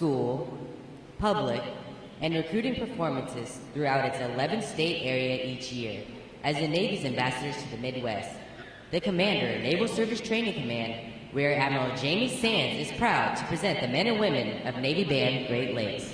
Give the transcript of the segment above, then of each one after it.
school, public, and recruiting performances throughout its 11-state area each year as the Navy's ambassadors to the Midwest. The Commander, Naval Service Training Command, Rear Admiral Jamie Sands, is proud to present the men and women of Navy Band Great Lakes.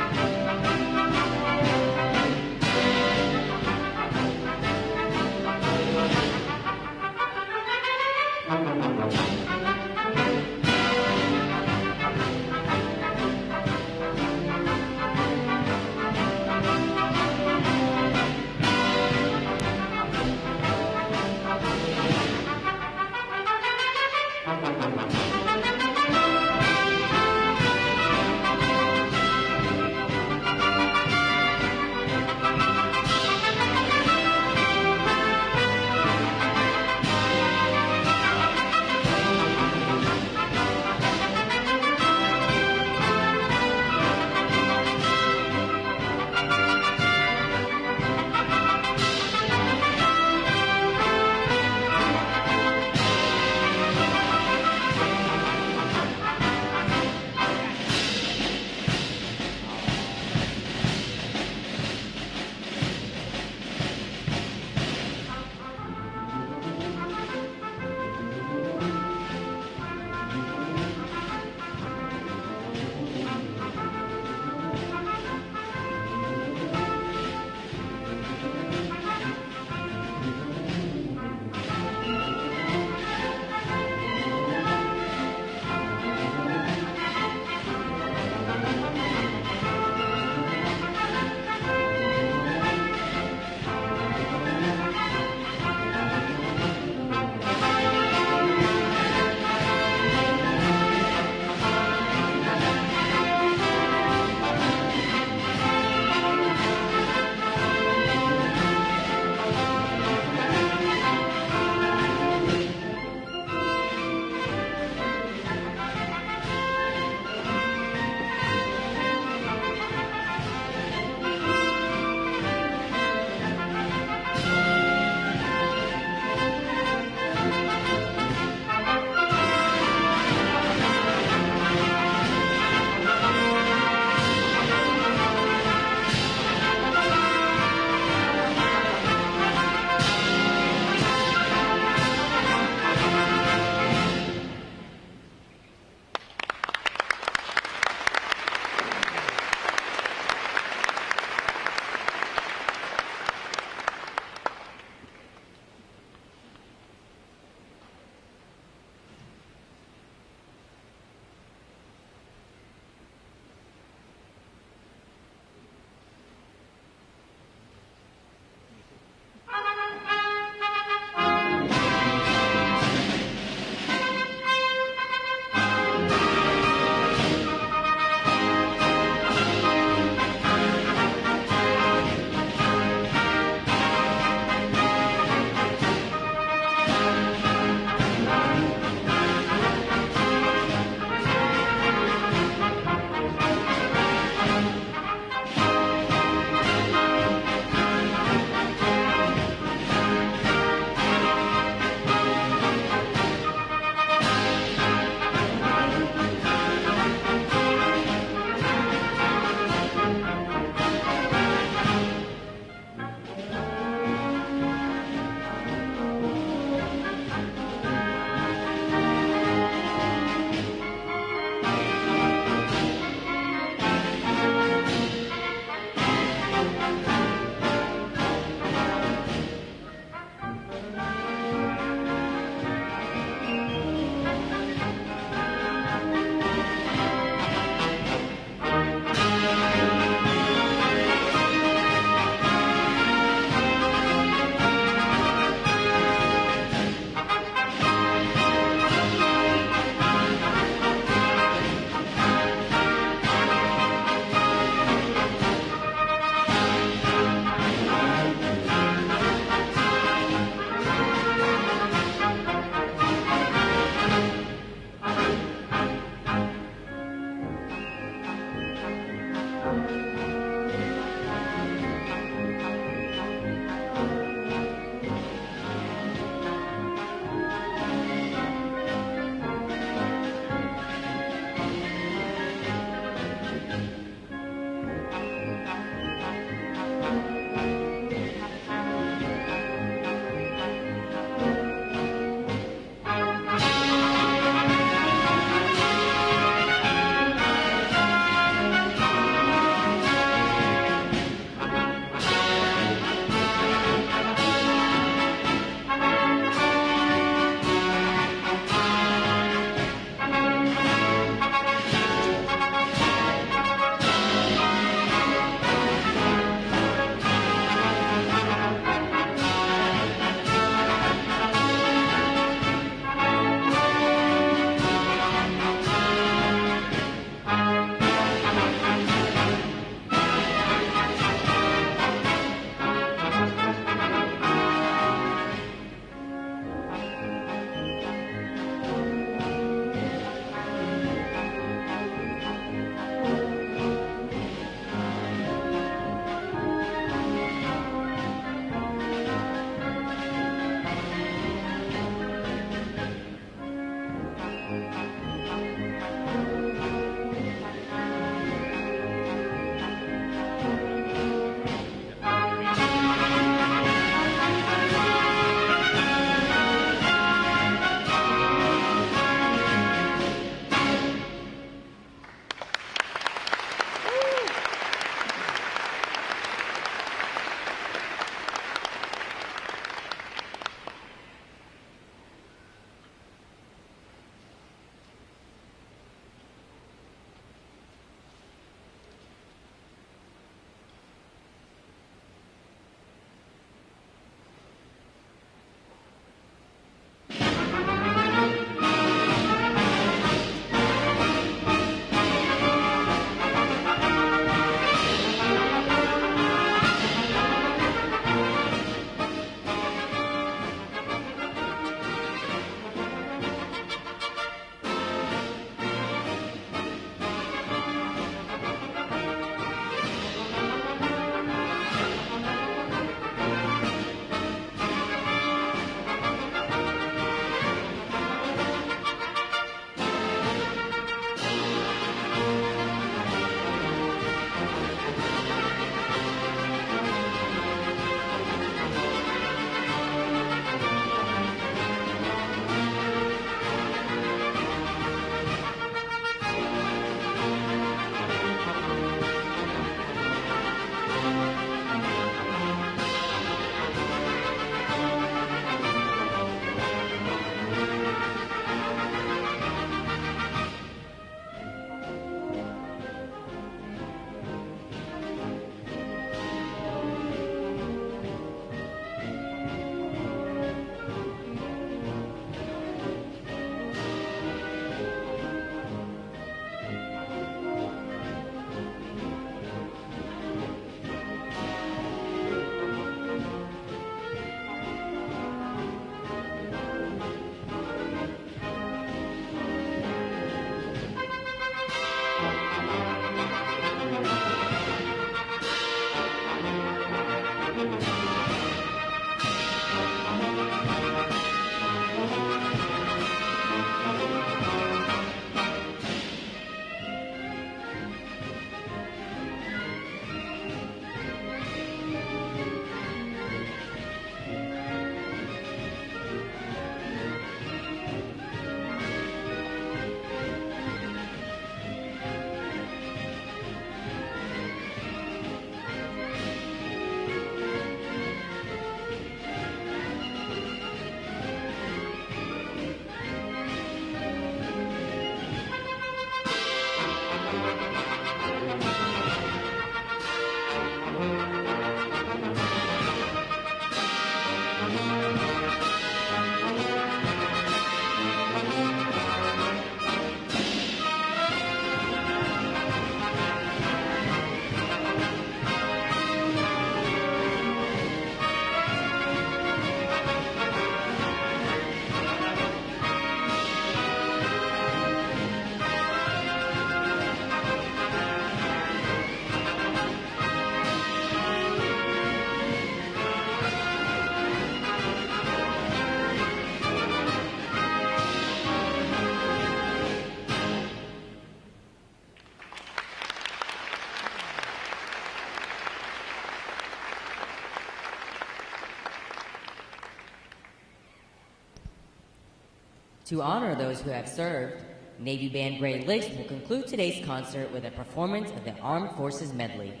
To honor those who have served, Navy Band Great Lakes will conclude today's concert with a performance of the Armed Forces Medley.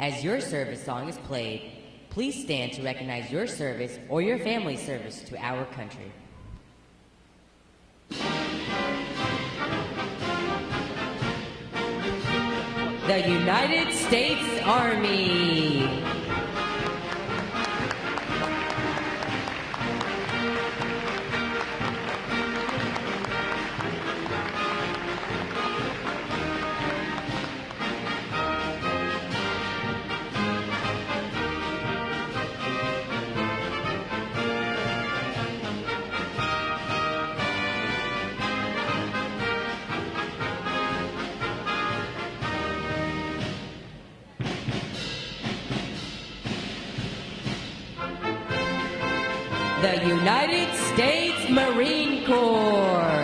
As your service song is played, please stand to recognize your service or your family's service to our country. The United States Army. The United States Marine Corps.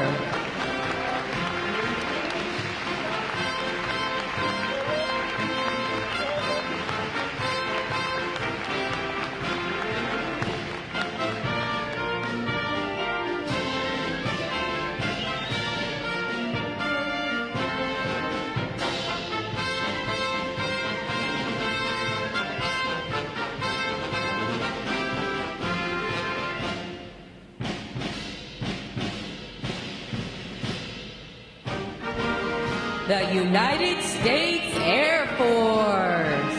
The United States Air Force.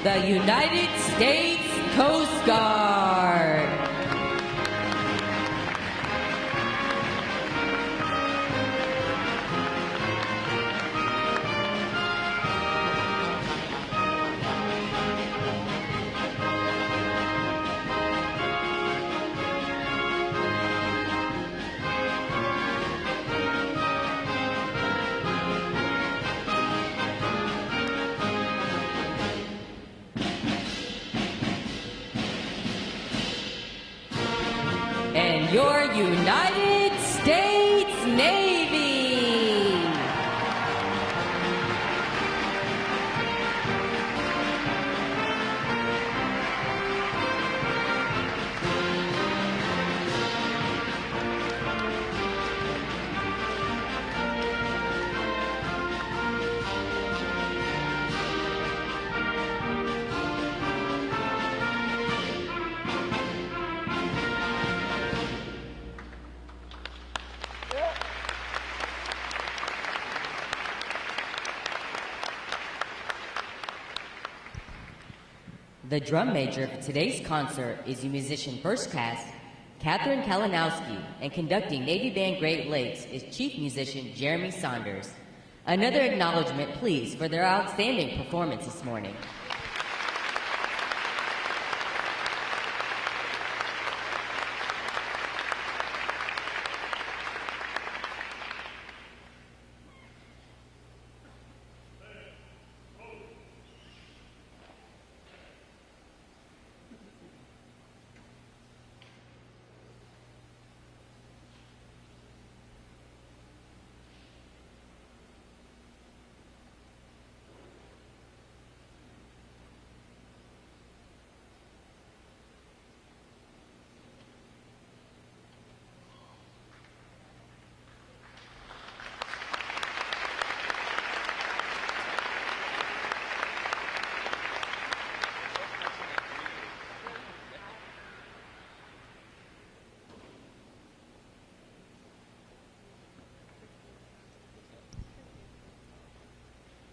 The United States Coast Guard. And your United States Navy. The drum major for today's concert is musician first class Catherine Kalinowski, and conducting Navy Band Great Lakes is chief musician Jeremy Saunders. Another acknowledgement, please, for their outstanding performance this morning.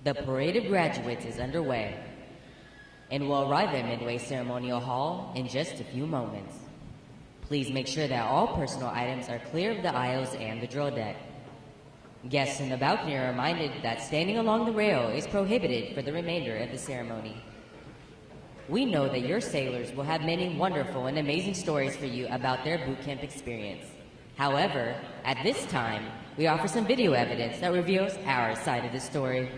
The parade of graduates is underway and will arrive at Midway Ceremonial Hall in just a few moments. Please make sure that all personal items are clear of the aisles and the drill deck. Guests in the balcony are reminded that standing along the rail is prohibited for the remainder of the ceremony. We know that your sailors will have many wonderful and amazing stories for you about their boot camp experience. However, at this time, we offer some video evidence that reveals our side of the story.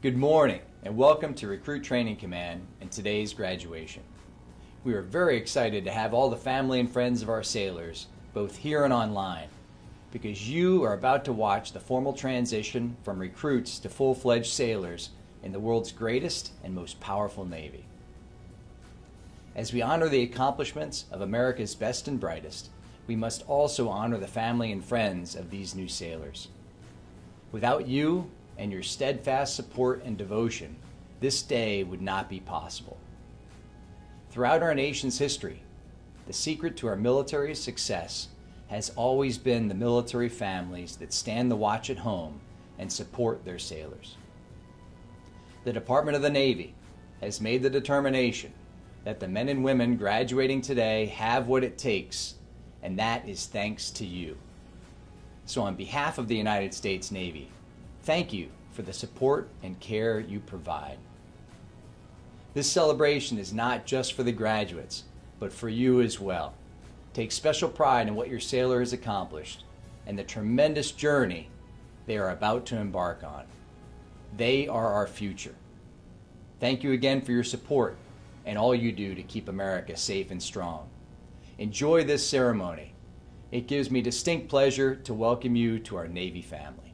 Good morning and welcome to Recruit Training Command and today's graduation. We are very excited to have all the family and friends of our sailors, both here and online, because you are about to watch the formal transition from recruits to full-fledged sailors in the world's greatest and most powerful Navy. As we honor the accomplishments of America's best and brightest, we must also honor the family and friends of these new sailors. Without you and your steadfast support and devotion, this day would not be possible. Throughout our nation's history, the secret to our military's success has always been the military families that stand the watch at home and support their sailors. The Department of the Navy has made the determination that the men and women graduating today have what it takes, and that is thanks to you. So on behalf of the United States Navy, thank you for the support and care you provide. This celebration is not just for the graduates, but for you as well. Take special pride in what your sailor has accomplished and the tremendous journey they are about to embark on. They are our future. Thank you again for your support and all you do to keep America safe and strong. Enjoy this ceremony. It gives me distinct pleasure to welcome you to our Navy family.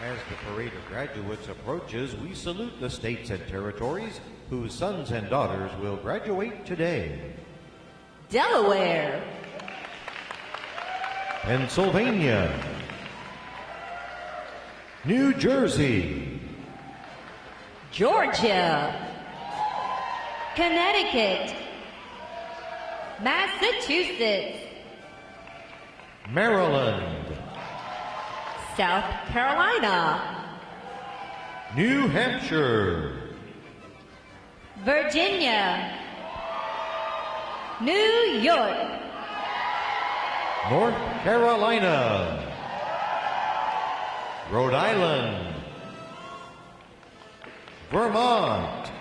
As the parade of graduates approaches, we salute the states and territories whose sons and daughters will graduate today. Delaware, Pennsylvania, New Jersey, Georgia, Connecticut, Massachusetts, Maryland, South Carolina, New Hampshire, Virginia, New York, North Carolina, Rhode Island, Vermont,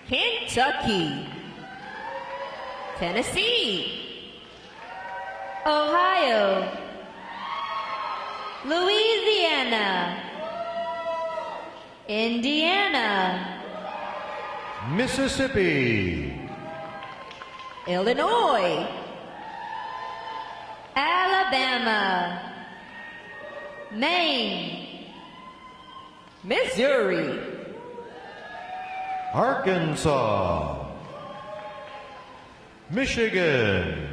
Kentucky, Tennessee, Ohio, Louisiana, Indiana, Mississippi, Illinois, Alabama, Maine, Missouri, Arkansas, Michigan,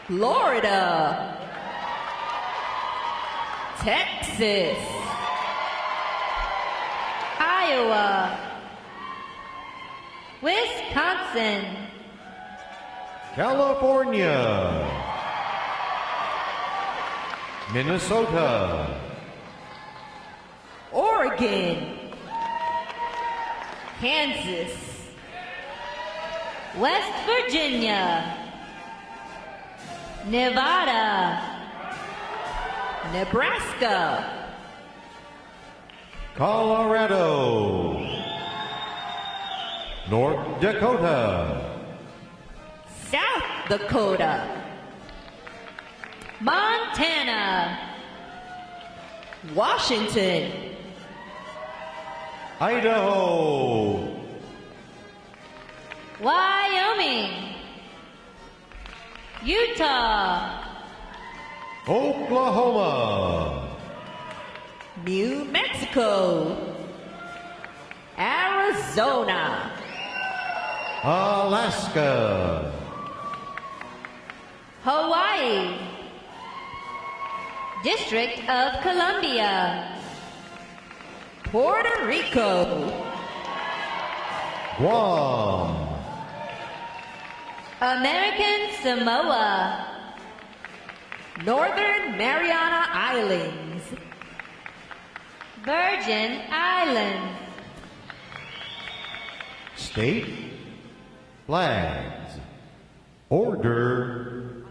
Florida, Texas, Iowa, Wisconsin, California, Minnesota, Oregon, Kansas, West Virginia, Nevada, Nebraska, Colorado, North Dakota, South Dakota, Montana, Washington, Idaho, Wyoming, Utah, Oklahoma, New Mexico, Arizona, Alaska, Hawaii, District of Columbia, Puerto Rico, Guam, American Samoa, Northern Mariana Islands, Virgin Islands, state flags, order,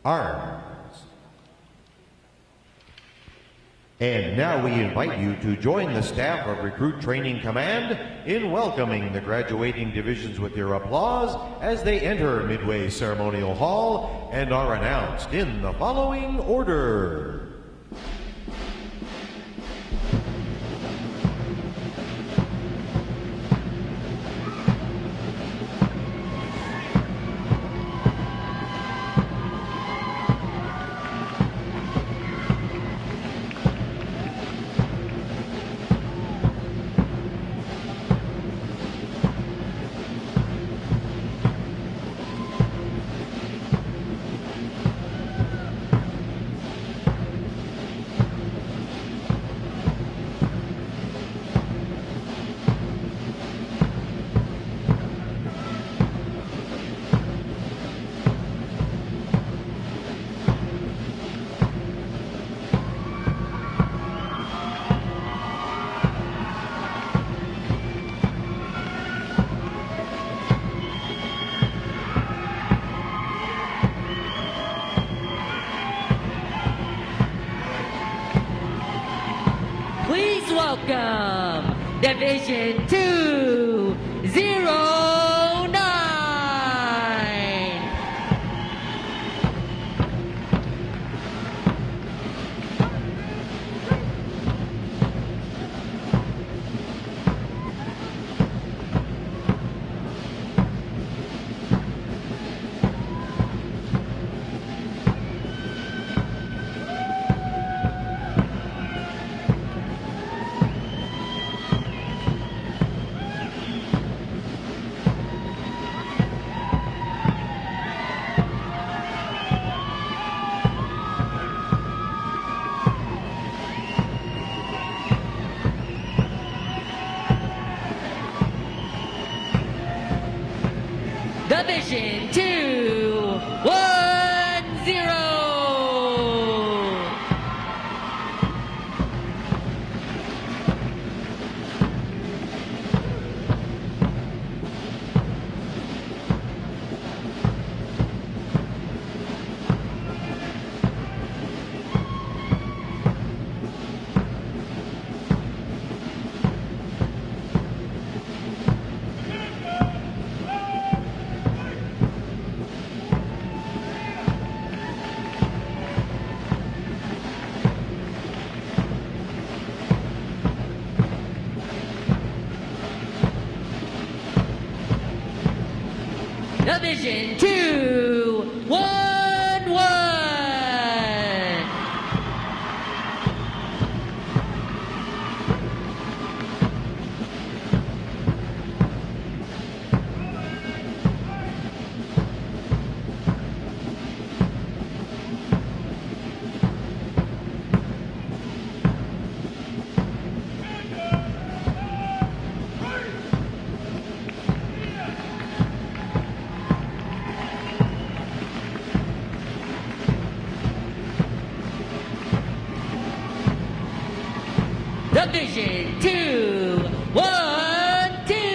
arms. And now we invite you to join the staff of Recruit Training Command in welcoming the graduating divisions with your applause as they enter Midway Ceremonial Hall and are announced in the following order. Please welcome Division 209. Division 2, 1-1. Division 2, 1-2.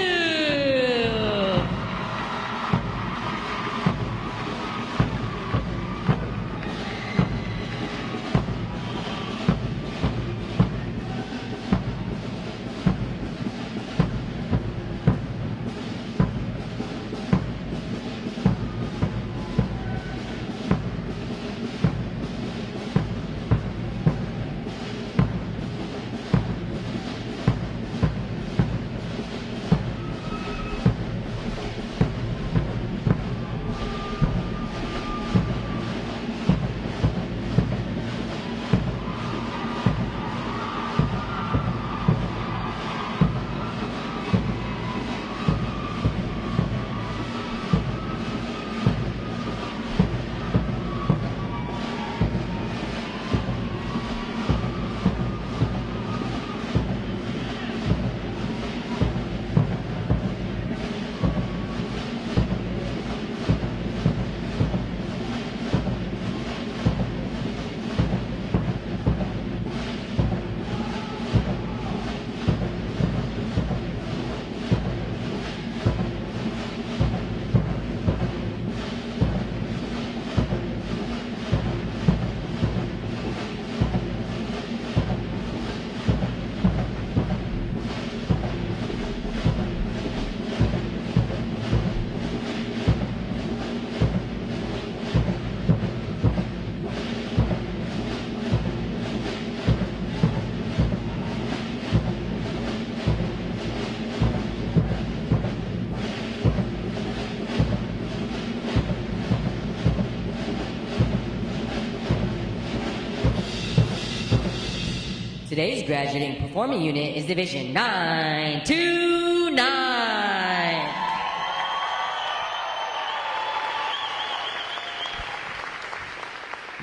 Today's graduating performing unit is Division 929.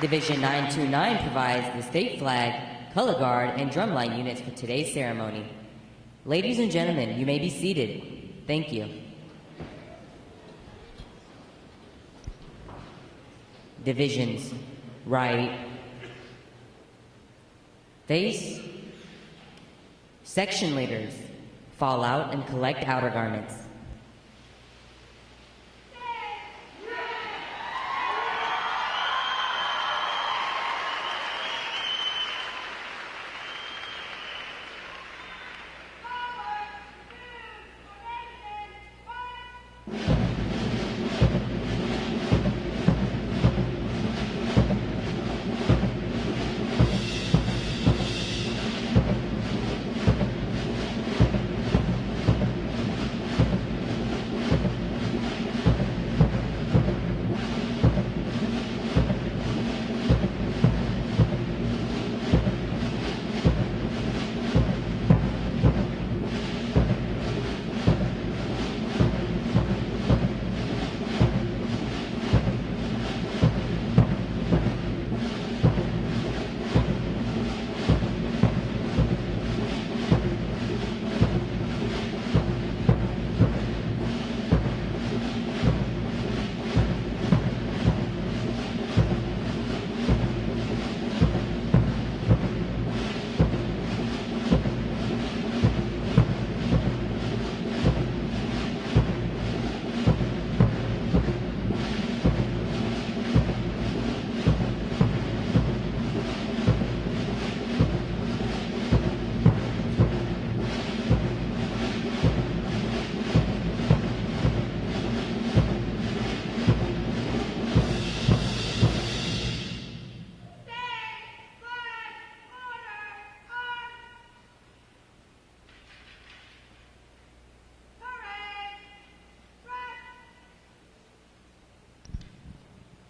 Division 929 provides the state flag, color guard, and drumline units for today's ceremony. Ladies and gentlemen, you may be seated. Thank you. Divisions, right, face. Section leaders, fall out and collect outer garments.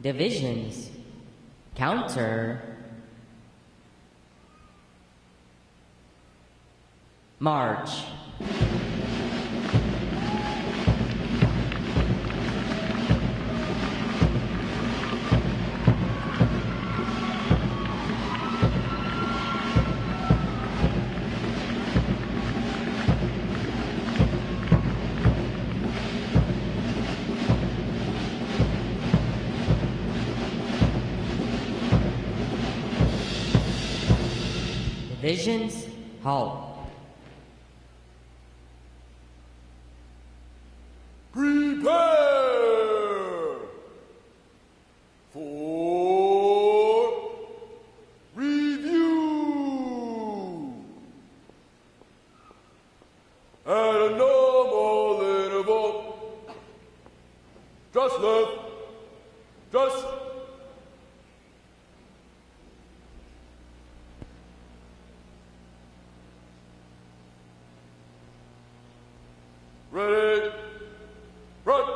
Divisions. Counter. March. Divisions, halt. Prepare for review. At a normal interval. Just left. Just. Ready. Front.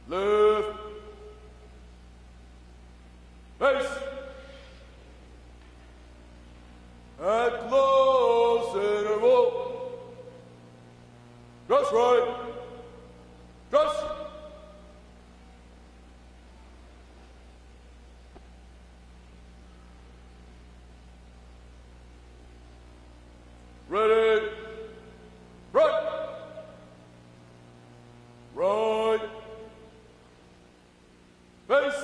Left. Face. At close interval. Just right. Just. Ready. Front. Right. Face.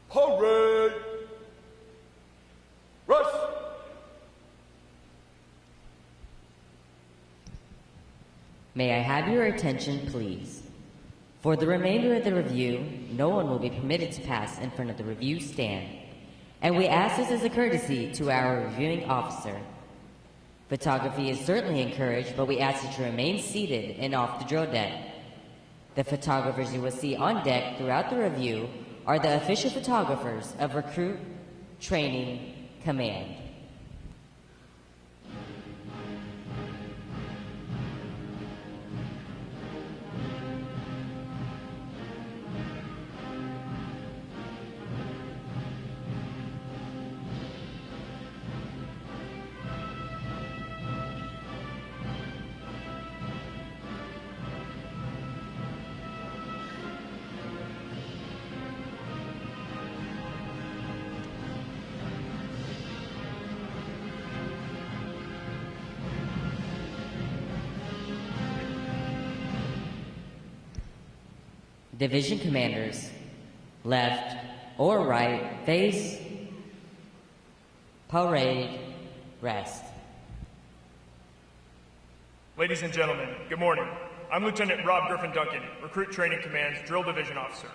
Parade. Rest. May I have your attention, please? For the remainder of the review, no one will be permitted to pass in front of the review stand, and we ask this as a courtesy to our reviewing officer. Photography is certainly encouraged, but we ask that you remain seated and off the drill deck. The photographers you will see on deck throughout the review are the official photographers of Recruit Training Command. Division commanders, left or right, face, parade, rest. Ladies and gentlemen, good morning. I'm Lieutenant Rob Griffin Duncan, Recruit Training Command's Drill Division Officer.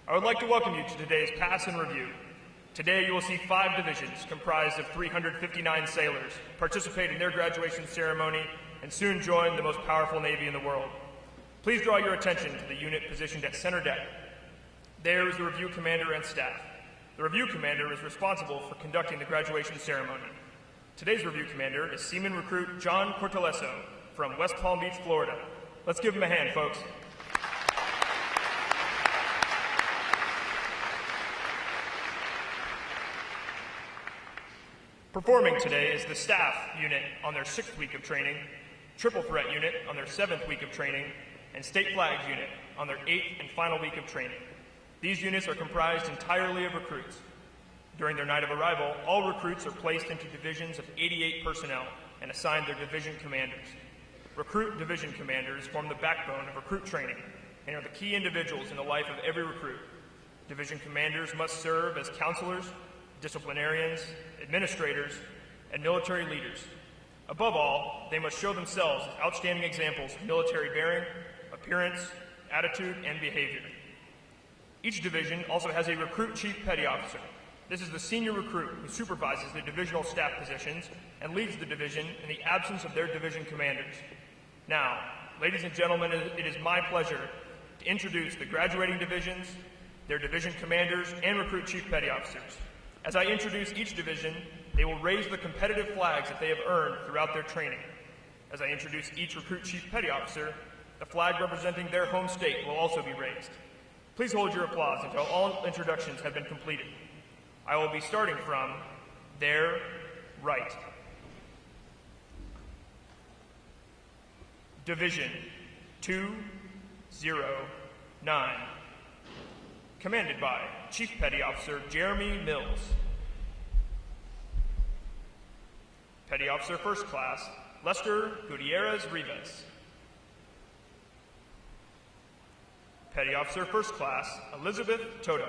I would like to welcome you to today's Pass and Review. Today you will see 5 divisions comprised of 359 sailors participate in their graduation ceremony and soon join the most powerful Navy in the world. Please draw your attention to the unit positioned at center deck. There is the review commander and staff. The review commander is responsible for conducting the graduation ceremony. Today's review commander is Seaman Recruit John Cortalesso from West Palm Beach, Florida. Let's give him a hand, folks. Performing today is the staff unit on their 6th week of training, triple threat unit on their 7th week of training, and state flags unit on their 8th and final week of training. These units are comprised entirely of recruits. During their night of arrival, all recruits are placed into divisions of 88 personnel and assigned their division commanders. Recruit division commanders form the backbone of recruit training and are the key individuals in the life of every recruit. Division commanders must serve as counselors, disciplinarians, administrators, and military leaders. Above all, they must show themselves as outstanding examples of military bearing, appearance, attitude, and behavior. Each division also has a recruit chief petty officer. This is the senior recruit who supervises the divisional staff positions and leads the division in the absence of their division commanders. Now, ladies and gentlemen, it is my pleasure to introduce the graduating divisions, their division commanders, and recruit chief petty officers. As I introduce each division, they will raise the competitive flags that they have earned throughout their training. As I introduce each recruit chief petty officer, The flag representing their home state will also be raised. Please hold your applause until all introductions have been completed. I will be starting from their right. Division 209. Commanded by Chief Petty Officer Jeremy Mills. Petty Officer First Class Lester Gutierrez Rivas. Petty Officer First Class Elizabeth Toto.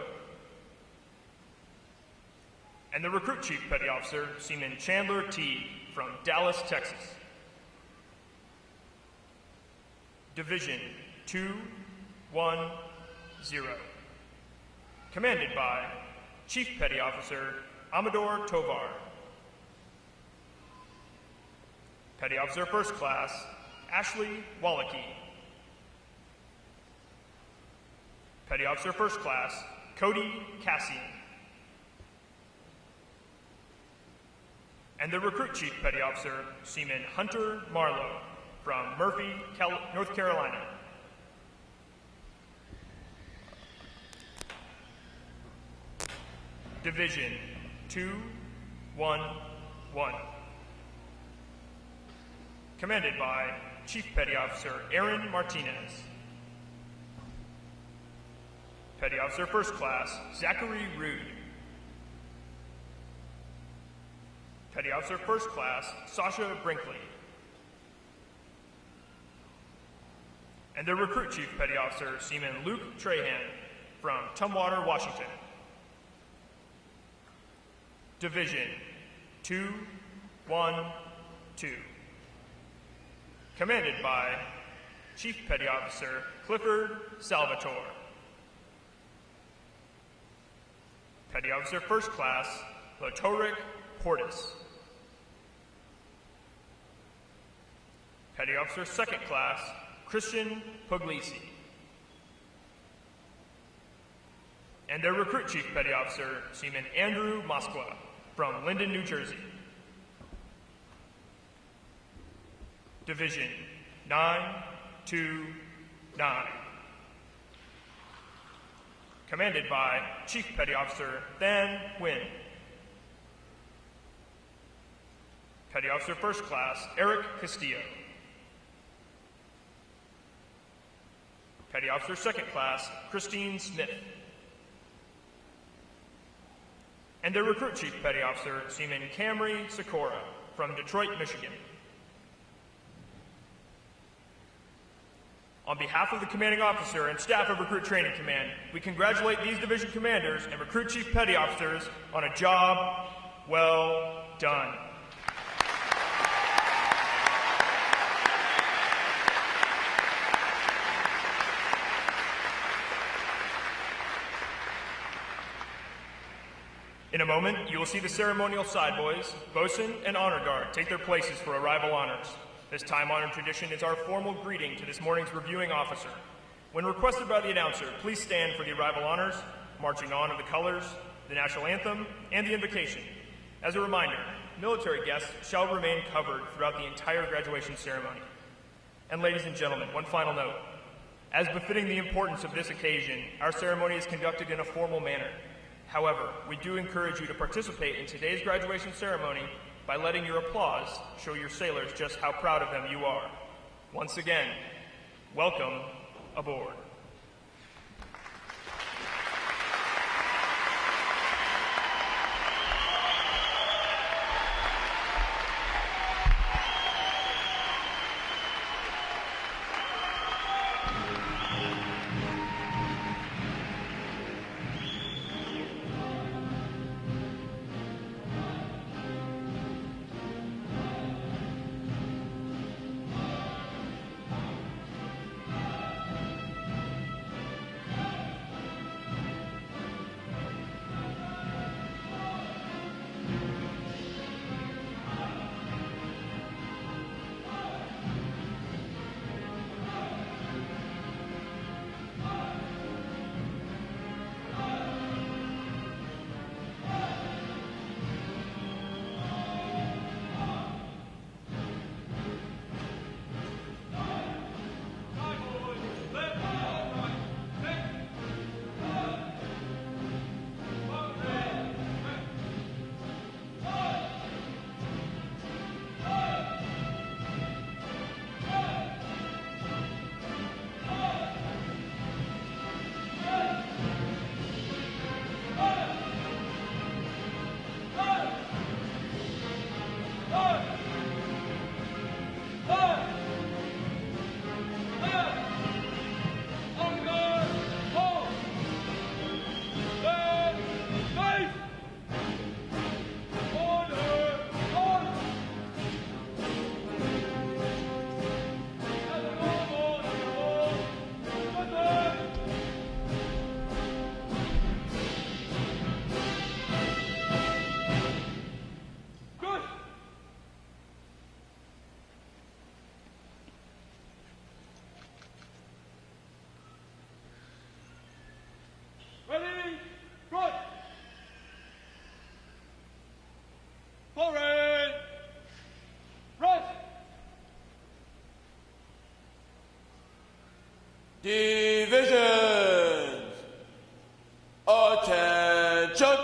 And the Recruit Chief Petty Officer Seaman Chandler T. from Dallas, Texas. Division 210. Commanded by Chief Petty Officer Amador Tovar. Petty Officer First Class Ashley Wallachie. Petty Officer First Class Cody Cassian. And the Recruit Chief Petty Officer Seaman Hunter Marlowe from Murphy, North Carolina. Division 211. Commanded by Chief Petty Officer Aaron Martinez. Petty Officer First Class Zachary Rude. Petty Officer First Class Sasha Brinkley. And the Recruit Chief Petty Officer Seaman Luke Trahan from Tumwater, Washington. Division 212. Commanded by Chief Petty Officer Clifford Salvatore. Petty Officer First Class Lotoric Portis. Petty Officer Second Class Christian Puglisi. And their Recruit Chief Petty Officer Seaman Andrew Moskwa from Linden, New Jersey. Division 929. Commanded by Chief Petty Officer Than Nguyen. Petty Officer First Class Eric Castillo. Petty Officer Second Class Christine Smith. And their Recruit Chief Petty Officer Seaman Camry Sikora from Detroit, Michigan. On behalf of the Commanding Officer and staff of Recruit Training Command, we congratulate these division commanders and Recruit Chief Petty Officers on a job well done. In a moment, you will see the ceremonial side boys, bosun, and honor guard take their places for arrival honors. This time-honored tradition is our formal greeting to this morning's reviewing officer. When requested by the announcer, please stand for the arrival honors, marching on of the colors, the national anthem, and the invocation. As a reminder, military guests shall remain covered throughout the entire graduation ceremony. And ladies and gentlemen, one final note. As befitting the importance of this occasion, our ceremony is conducted in a formal manner. However, we do encourage you to participate in today's graduation ceremony by letting your applause show your sailors just how proud of them you are. Once again, welcome aboard. Divisions! Attention!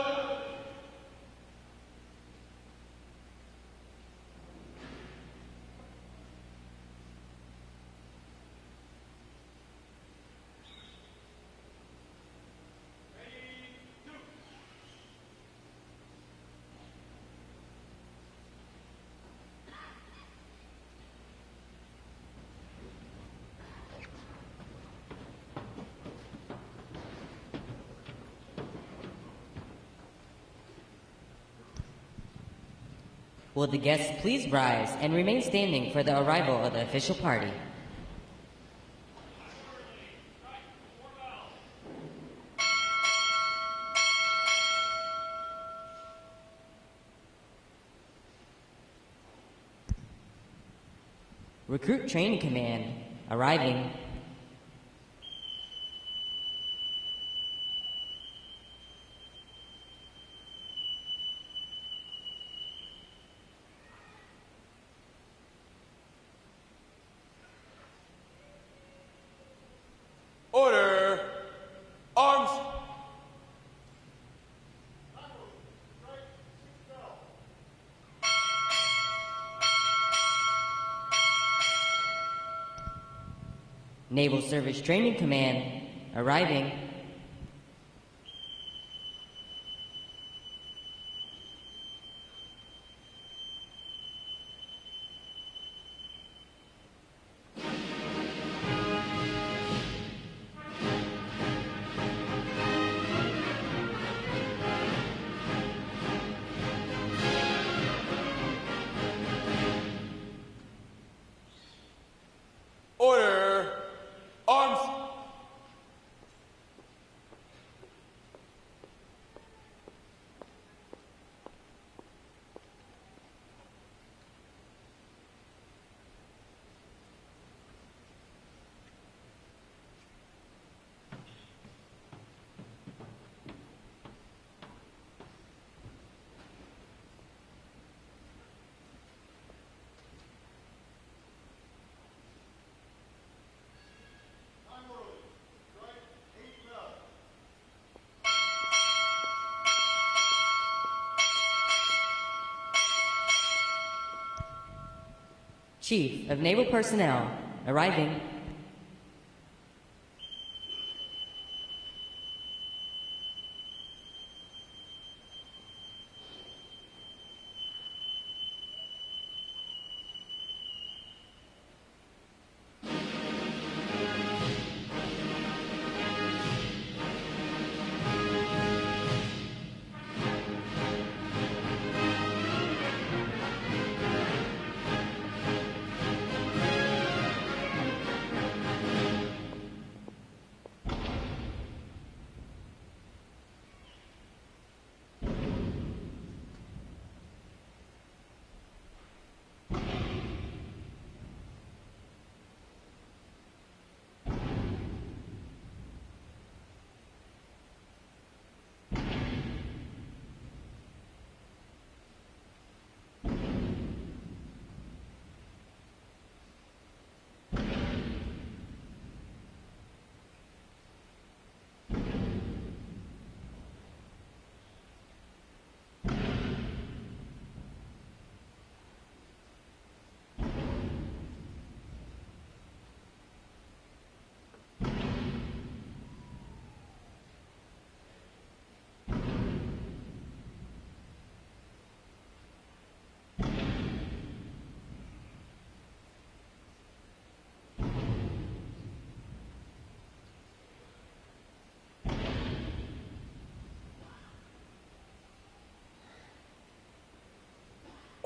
Will the guests please rise and remain standing for the arrival of the official party? Recruit Training Command arriving. Order! Arms! Naval Service Training Command arriving. Order! Arms! Chief of Naval Personnel arriving.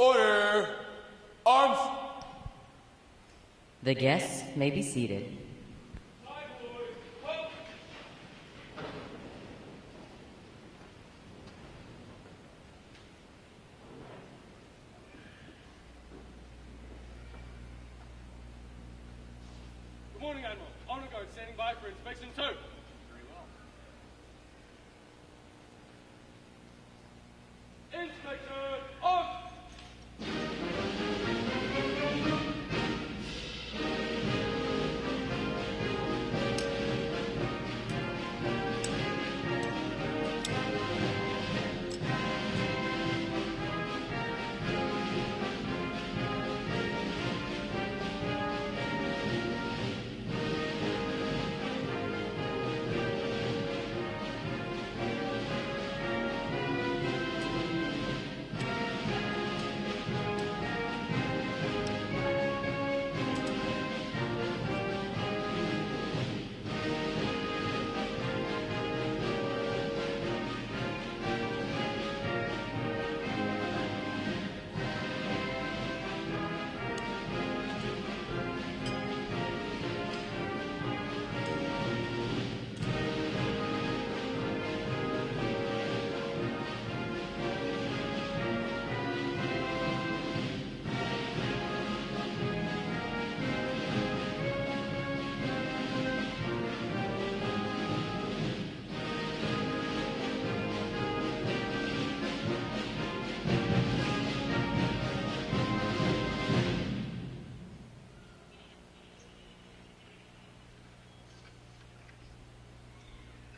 Order! Arms! The guests may be seated. Good morning, Admiral. Honor guard standing by for inspection 2. Very well. Inspection on!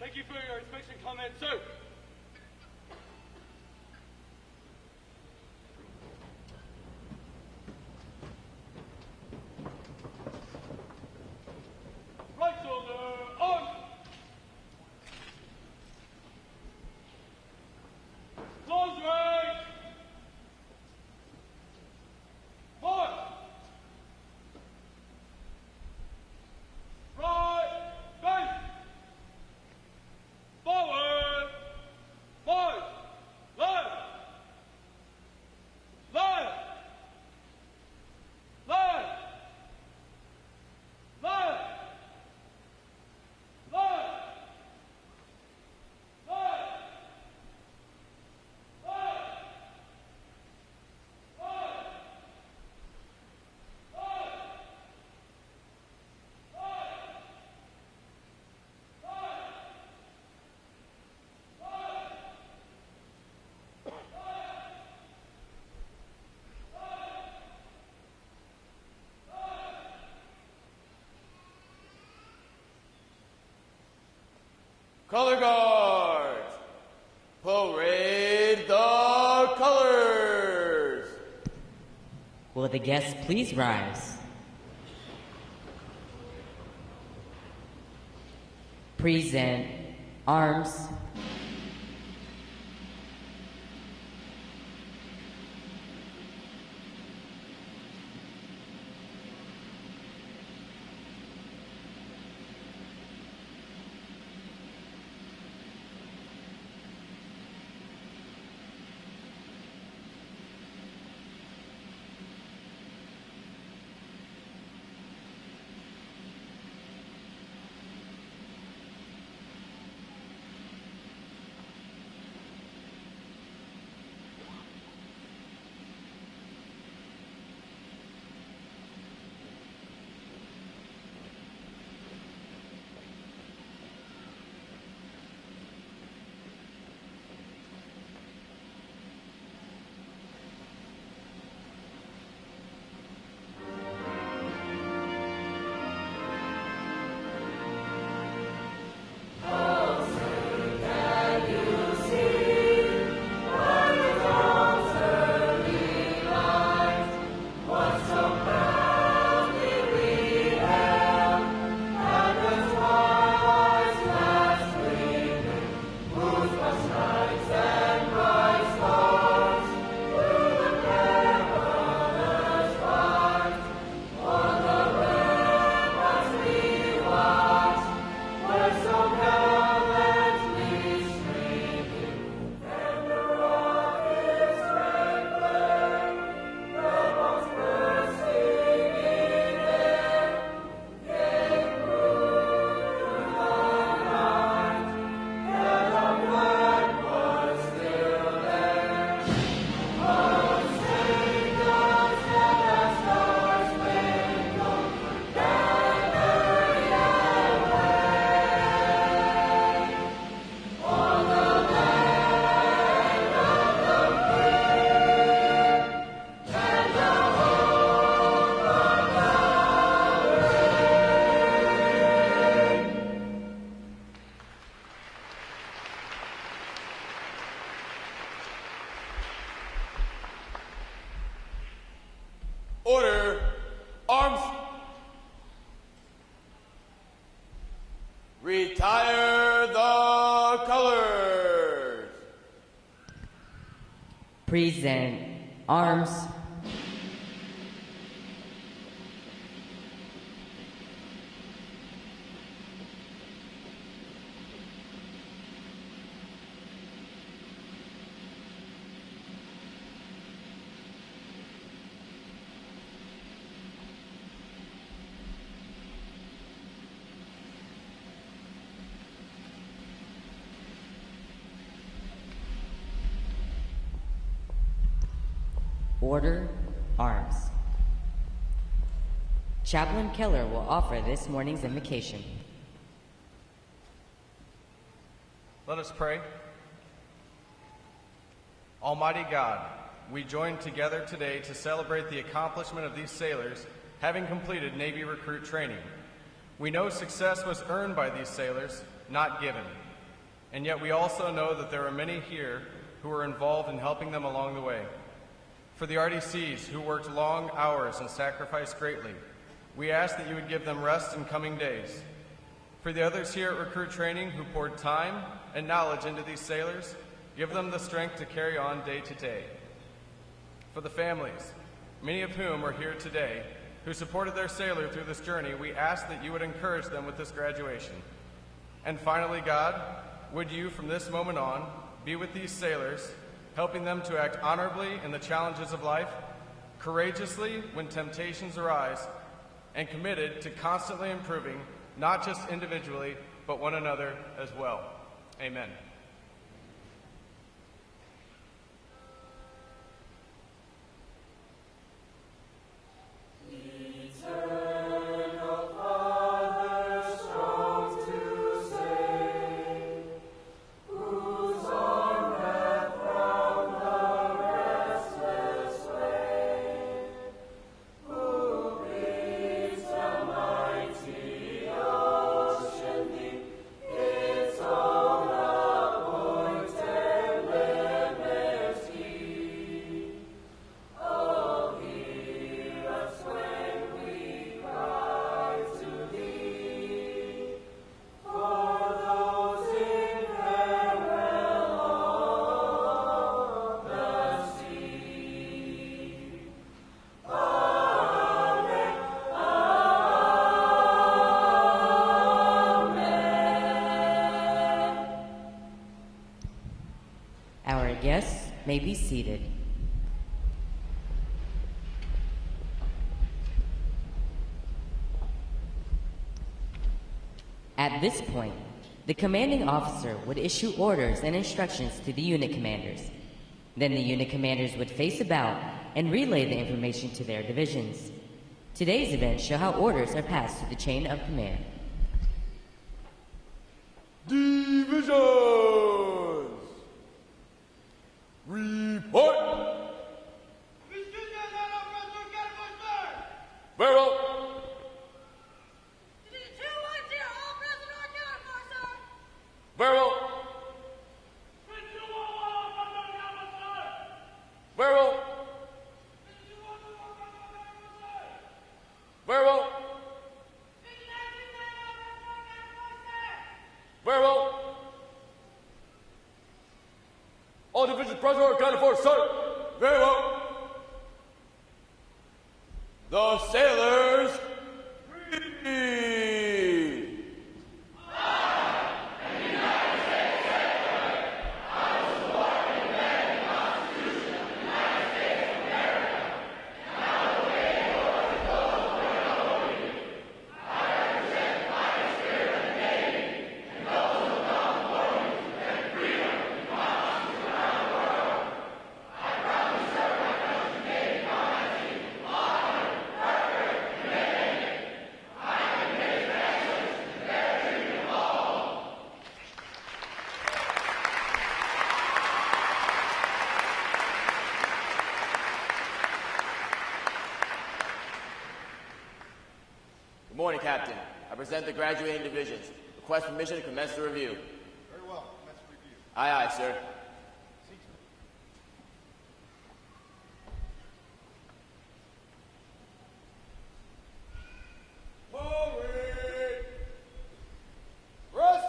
Thank you for your inspection comments, sir. Right shoulder on. Close range. March. Right base. Forward. March. Left. Left. Left. Left. Color guards, parade the colors. Will the guests please rise? Present arms. Order, arms. Retire the colors. Present arms. Order, arms. Chaplain Keller will offer this morning's invocation. Let us pray. Almighty God, we join together today to celebrate the accomplishment of these sailors having completed Navy recruit training. We know success was earned by these sailors, not given. and yet we also know that there are many here who are involved in helping them along the way. For the RDCs who worked long hours and sacrificed greatly, we ask that you would give them rest in coming days. For the others here at Recruit Training who poured time and knowledge into these sailors, give them the strength to carry on day to day. For the families, many of whom are here today, who supported their sailor through this journey, we ask that you would encourage them with this graduation. And finally, God, would you, from this moment on, be with these sailors, helping them to act honorably in the challenges of life, courageously when temptations arise, and committed to constantly improving, not just individually, but one another as well. Amen. Our guests may be seated. At this point, the commanding officer would issue orders and instructions to the unit commanders. Then the unit commanders would face about and relay the information to their divisions. Today's events show how orders are passed to the chain of command. Divisions! Report! Very well. Very well. Very well. Very well. Very well. All divisions present are accounted for, sir. Very well. The sailors read. Good morning, Captain. I present the graduating divisions. Request permission to commence the review. Very well. Commence the review. Aye, aye, sir. Forward! Rest!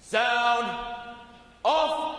Sound off!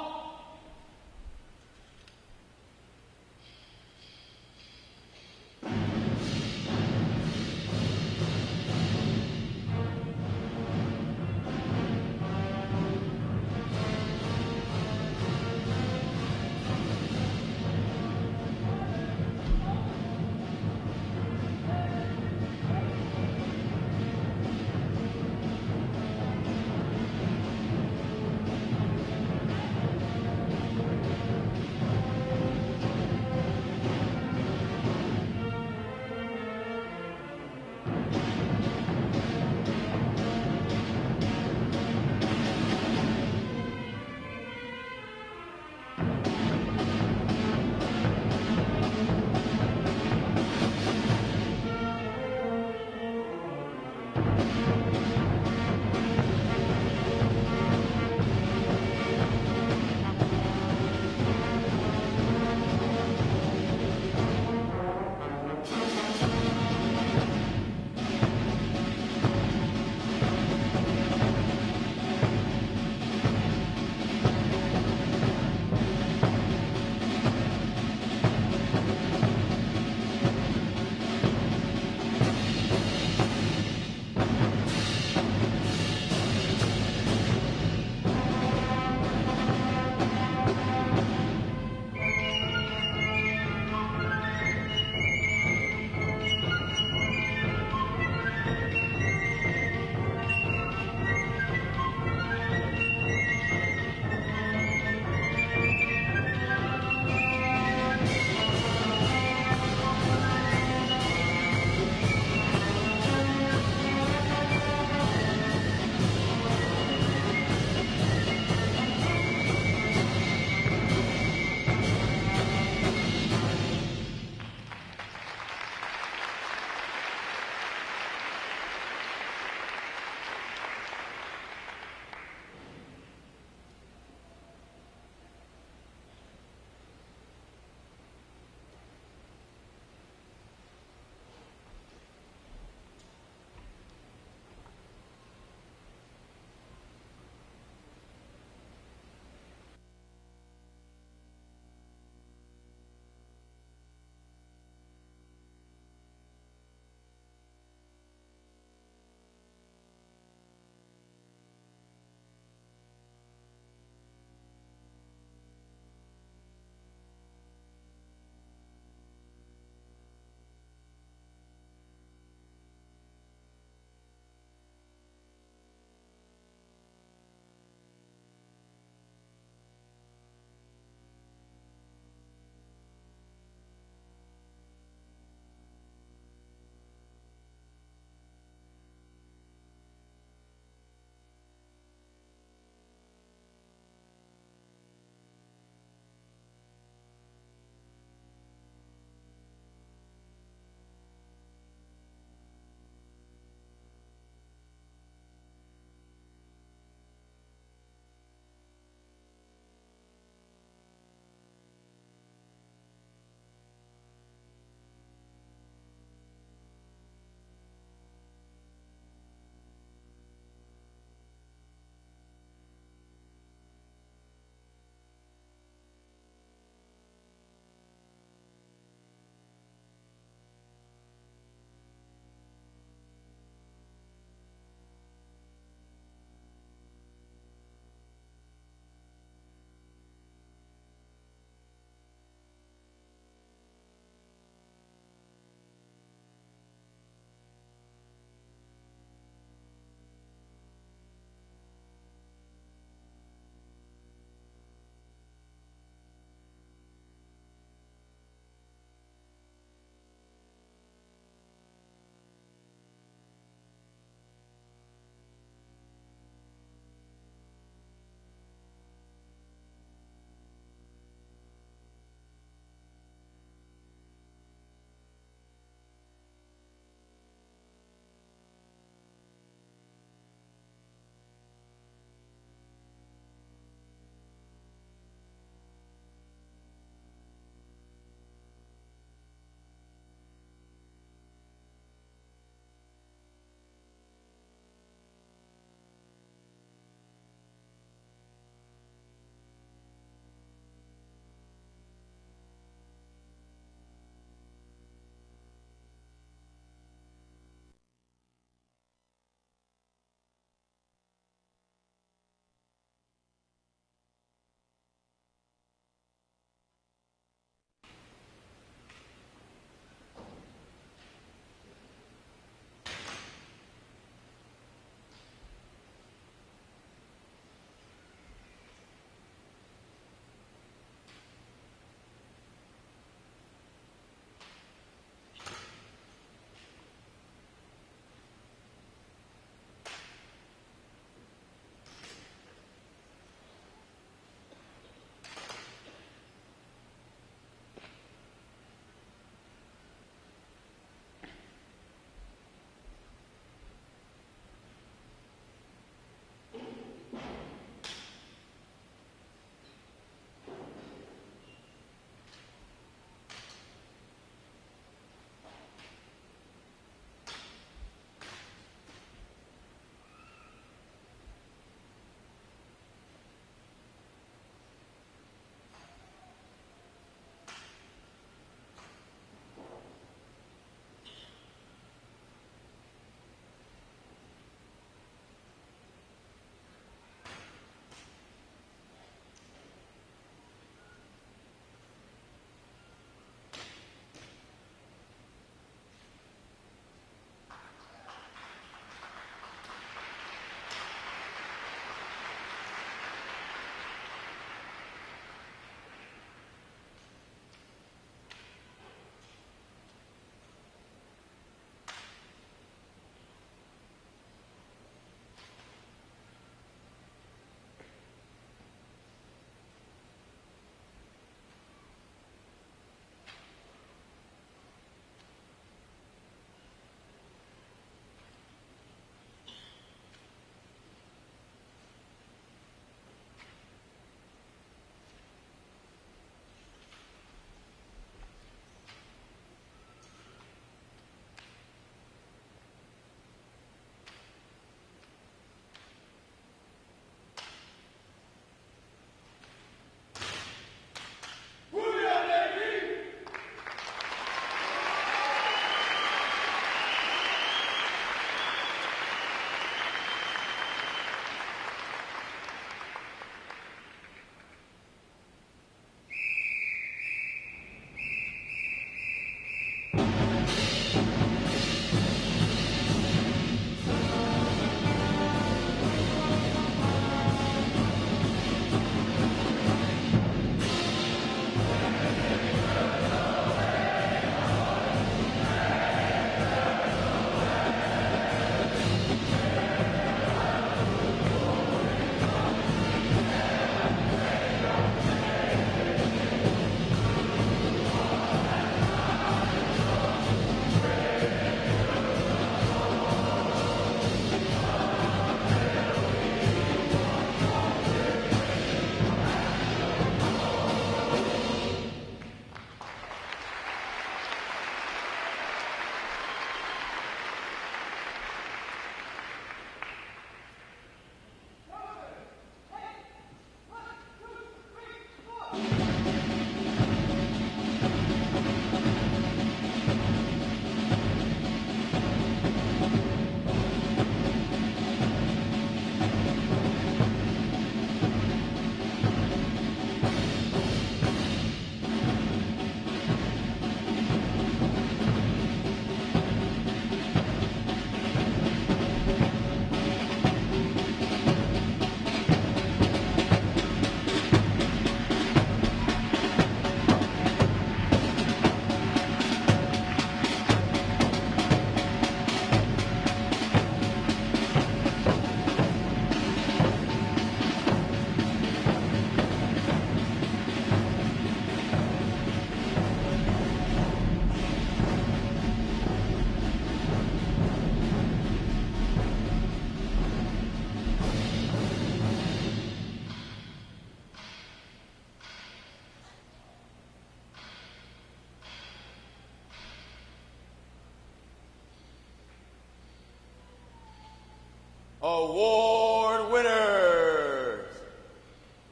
Award winners!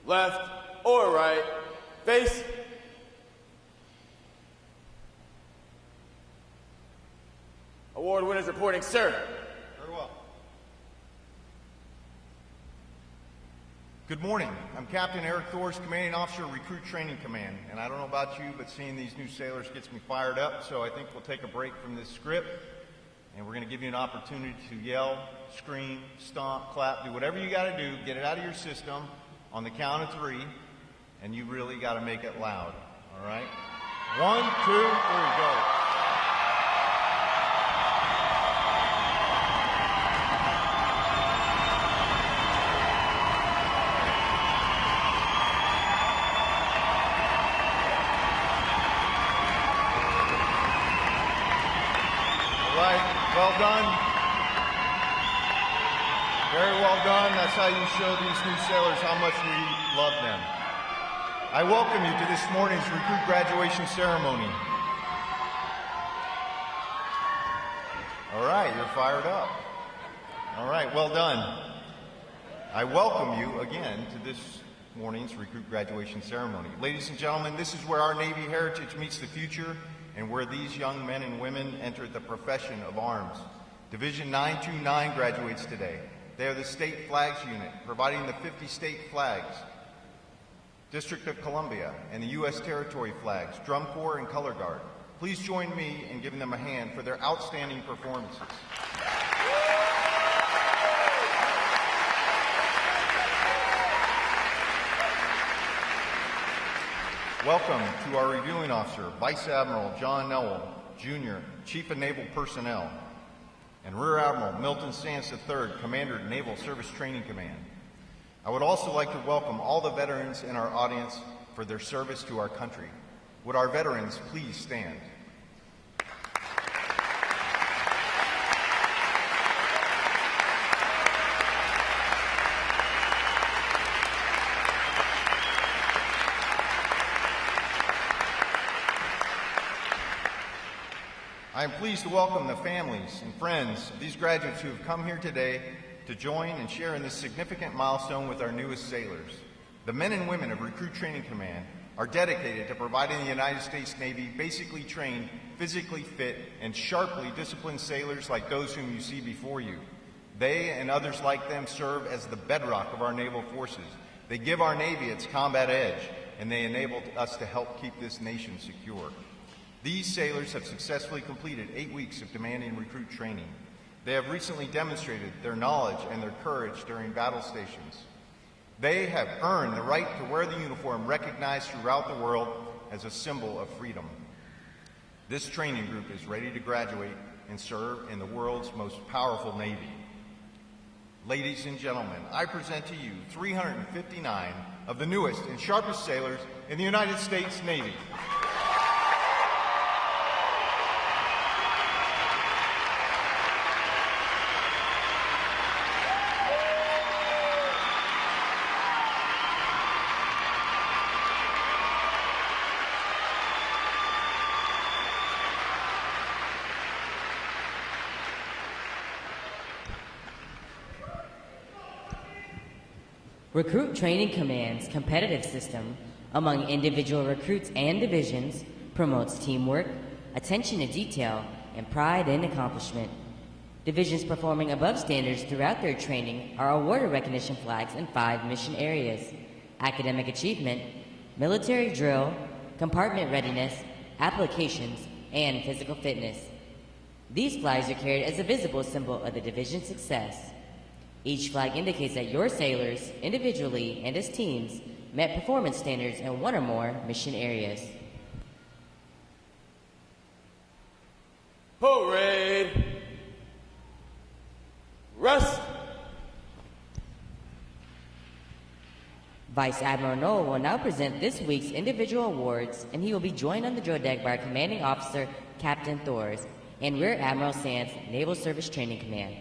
Left or right, face. Award winners reporting, sir. Very well. Good morning. I'm Captain Eric Thors, Commanding Officer, Recruit Training Command. And I don't know about you, but seeing these new sailors gets me fired up, so I think we'll take a break from this script, and we're going to give you an opportunity to yell, scream, stomp, clap, do whatever you got to do, get it out of your system on the count of 3, and you really got to make it loud, all right? 1, 2, 3, go. Well done. Very well done. That's how you show these new sailors how much we love them. I welcome you to this morning's recruit graduation ceremony. All right, you're fired up. All right, well done. I welcome you again to this morning's recruit graduation ceremony. Ladies and gentlemen, this is where our Navy heritage meets the future, and where these young men and women enter the profession of arms. Division 929 graduates today. They are the State Flags Unit, providing the 50 state flags, District of Columbia, and the U.S. Territory flags, Drum Corps, and Color Guard. Please join me in giving them a hand for their outstanding performances. Welcome to our reviewing officer, Vice Admiral John Newell, Jr., Chief of Naval Personnel, and Rear Admiral Milton Sands III, Commander, Naval Service Training Command. I would also like to welcome all the veterans in our audience for their service to our country. Would our veterans please stand? I am pleased to welcome the families and friends of these graduates who have come here today to join and share in this significant milestone with our newest sailors. The men and women of Recruit Training Command are dedicated to providing the United States Navy basically trained, physically fit, and sharply disciplined sailors like those whom you see before you. They and others like them serve as the bedrock of our naval forces. They give our Navy its combat edge, and they enable us to help keep this nation secure. These sailors have successfully completed 8 weeks of demanding recruit training. They have recently demonstrated their knowledge and their courage during battle stations. They have earned the right to wear the uniform recognized throughout the world as a symbol of freedom. This training group is ready to graduate and serve in the world's most powerful Navy. Ladies and gentlemen, I present to you 359 of the newest and sharpest sailors in the United States Navy. Recruit Training Command's competitive system among individual recruits and divisions promotes teamwork, attention to detail, and pride in accomplishment. Divisions performing above standards throughout their training are awarded recognition flags in 5 mission areas: academic achievement, military drill, compartment readiness, applications, and physical fitness. These flags are carried as a visible symbol of the division's success. Each flag indicates that your sailors, individually and as teams, met performance standards in 1 or more mission areas. Parade! Rest! Vice Admiral Noel will now present this week's individual awards, and he will be joined on the drill deck by our Commanding Officer, Captain Thors, and Rear Admiral Sands, Naval Service Training Command.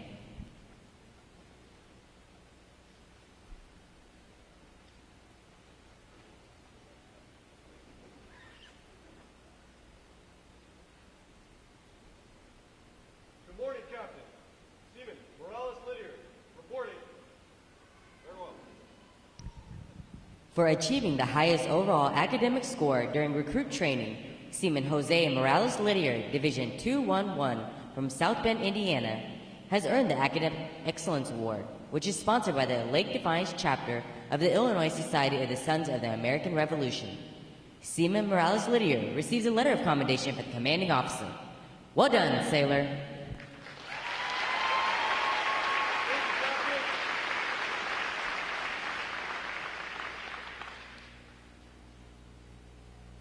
Good morning, Captain. Stephen Morales Lydiard, reporting. For achieving the highest overall academic score during recruit training, Seaman Jose Morales Lydiard, Division 211 from South Bend, Indiana, has earned the Academic Excellence Award, which is sponsored by the Lake Defiance chapter of the Illinois Society of the Sons of the American Revolution. Seaman Morales Lydiard receives a letter of commendation from the commanding officer. Well done, sailor.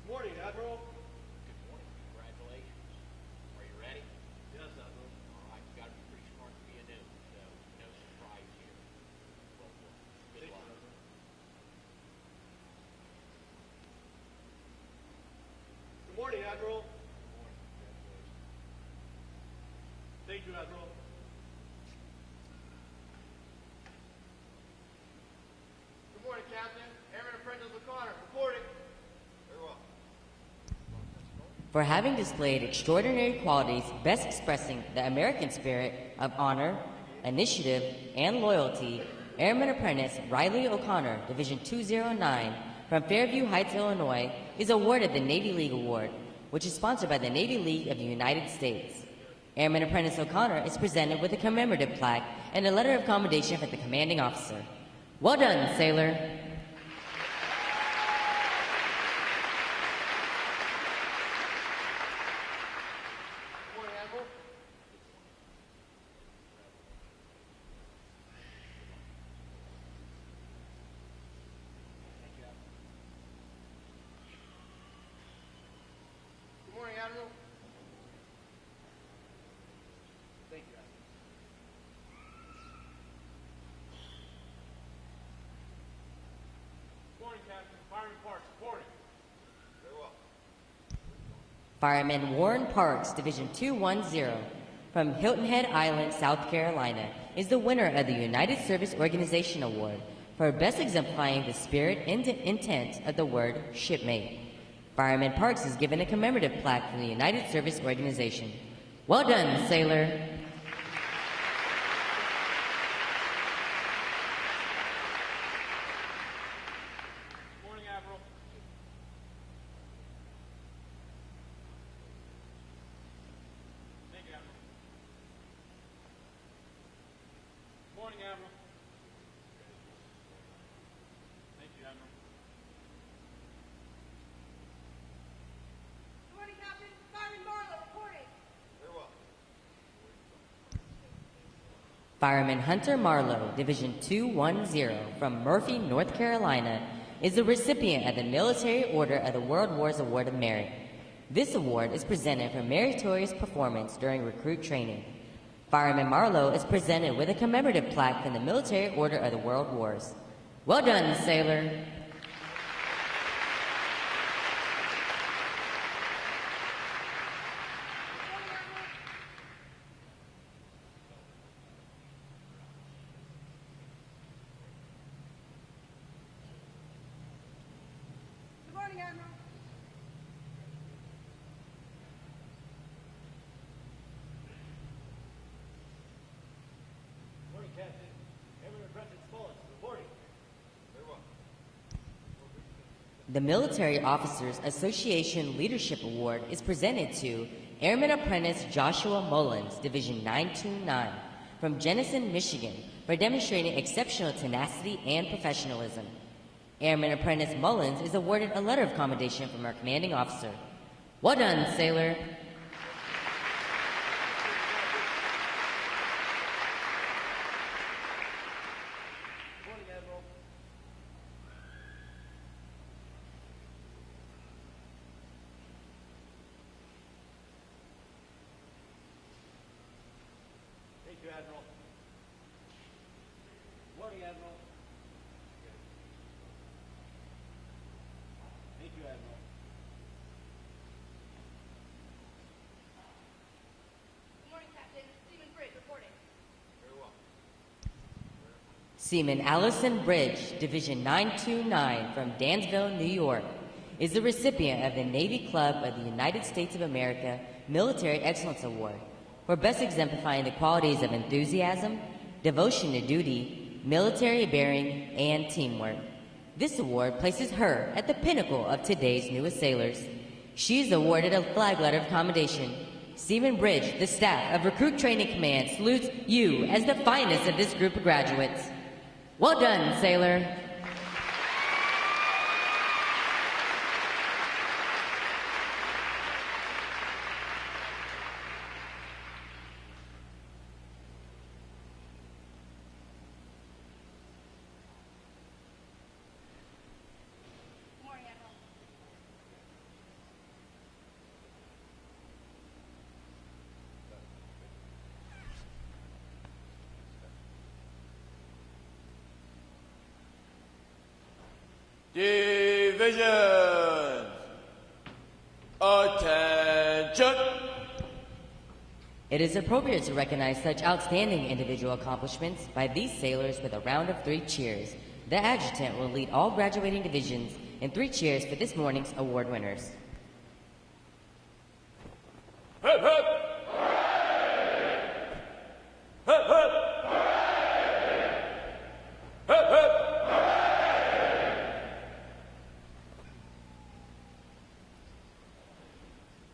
Good morning, Admiral. Good morning. Congratulations. Are you ready? Yes, Admiral. All right. You got to be pretty smart to be a new, so no surprise here. Well, good luck. Good morning, Admiral. Thank you, Admiral. Good morning, Captain. Airman Apprentice O'Connor, reporting. Very well. For having displayed extraordinary qualities best expressing the American spirit of honor, initiative, and loyalty, Airman Apprentice Riley O'Connor, Division 209, from Fairview Heights, Illinois, is awarded the Navy League Award, which is sponsored by the Navy League of the United States. Airman Apprentice O'Connor is presented with a commemorative plaque and a letter of commendation from the commanding officer. Well done, sailor. Good morning, Admiral. Good morning, Admiral. Thank you, Admiral. Good morning, Captain. Fireman Parks, reporting. Very well. Fireman Warren Parks, Division 210, from Hilton Head Island, South Carolina, is the winner of the United Service Organization Award for best exemplifying the spirit and intent of the word shipmate. Fireman Parks is given a commemorative plaque from the United Service Organization. Well done, sailor. Good morning, Admiral. Thank you, Admiral. Good morning, Admiral. Thank you, Admiral. Good morning, Captain. Fireman Marlowe reporting. Very well. Fireman Hunter Marlowe, Division 210, from Murphy, North Carolina, is the recipient of the Military Order of the World War's Award of Merit. This award is presented for meritorious performance during recruit training. Fireman Marlowe is presented with a commemorative plaque from the Military Order of the World Wars. Well done, sailor. Good morning, Admiral. Good morning, Captain. Airman Apprentice Mullins, reporting. Very well. The Military Officers Association Leadership Award is presented to Airman Apprentice Joshua Mullins, Division 929, from Jenison, Michigan, for demonstrating exceptional tenacity and professionalism. Airman Apprentice Mullins is awarded a letter of commendation from our commanding officer. Well done, sailor. Good morning, Admiral. Thank you, Admiral. Good morning, Admiral. Thank you, Admiral. Good morning, Captain. Seaman Bridge reporting. Very well. Seaman Allison Bridge, Division 929, from Dansville, New York, is the recipient of the Navy Club of the United States of America Military Excellence Award for best exemplifying the qualities of enthusiasm, devotion to duty, military bearing, and teamwork. This award places her at the pinnacle of today's newest sailors. She is awarded a flag letter of commendation. Seaman Bridge, the staff of Recruit Training Command, salutes you as the finest of this group of graduates. Well done, sailor. Good morning, Admiral. Divisions! Attention! It is appropriate to recognize such outstanding individual accomplishments by these sailors with a round of 3 cheers. The adjutant will lead all graduating divisions in 3 cheers for this morning's award winners. Hip, hip! Hip, hip! Hip, hip!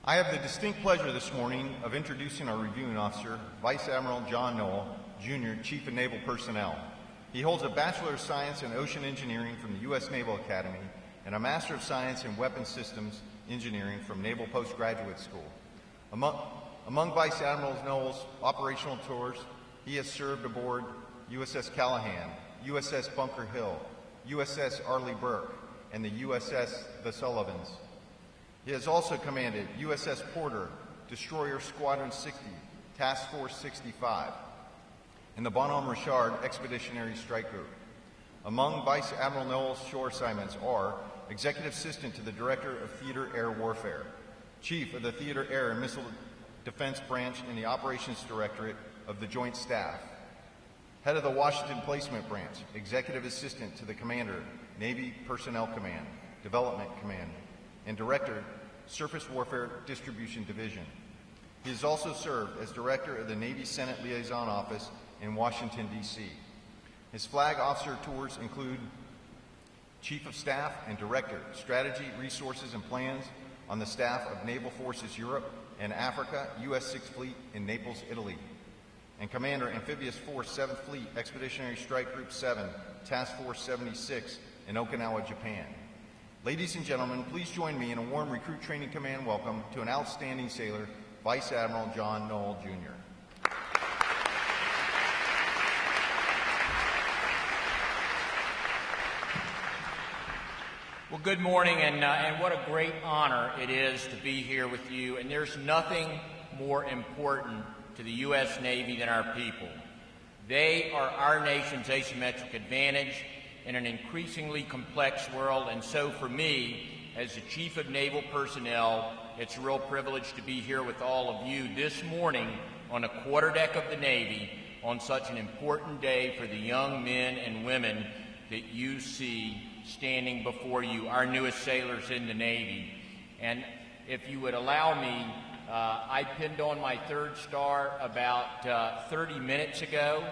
I have the distinct pleasure this morning of introducing our reviewing officer, Vice Admiral John Noel, Jr., Chief of Naval Personnel. He holds a Bachelor of Science in Ocean Engineering from the U.S. Naval Academy and a Master of Science in Weapons Systems Engineering from Naval Postgraduate School. Among Vice Admiral Noel's operational tours, he has served aboard USS Callahan, USS Bunker Hill, USS Arleigh Burke, and the USS The Sullivans. He has also commanded USS Porter, Destroyer Squadron 60, Task Force 65, and the Bonhomme Richard Expeditionary Strike Group. Among Vice Admiral Noel's shore assignments are Executive Assistant to the Director of Theater Air Warfare, Chief of the Theater Air and Missile Defense Branch in the Operations Directorate of the Joint Staff, Head of the Washington Placement Branch, Executive Assistant to the Commander, Navy Personnel Command, Development Command, and Director, Surface Warfare Distribution Division. He has also served as Director of the Navy Senate Liaison Office in Washington, D.C. His flag officer tours include Chief of Staff and Director, Strategy, Resources, and Plans on the staff of Naval Forces Europe and Africa, U.S. 6th Fleet in Naples, Italy, and Commander, Amphibious Force 7th Fleet, Expeditionary Strike Group 7, Task Force 76 in Okinawa, Japan. Ladies and gentlemen, please join me in a warm Recruit Training Command welcome to an outstanding sailor, Vice Admiral John Noel, Jr. Well, good morning, and what a great honor it is to be here with you. And there's nothing more important to the U.S. Navy than our people. They are our nation's asymmetric advantage in an increasingly complex world, and so for me, as the Chief of Naval Personnel, it's a real privilege to be here with all of you this morning on the quarterdeck of the Navy on such an important day for the young men and women that you see standing before you, our newest sailors in the Navy. And if you would allow me, I pinned on my 3rd star about 30 minutes ago,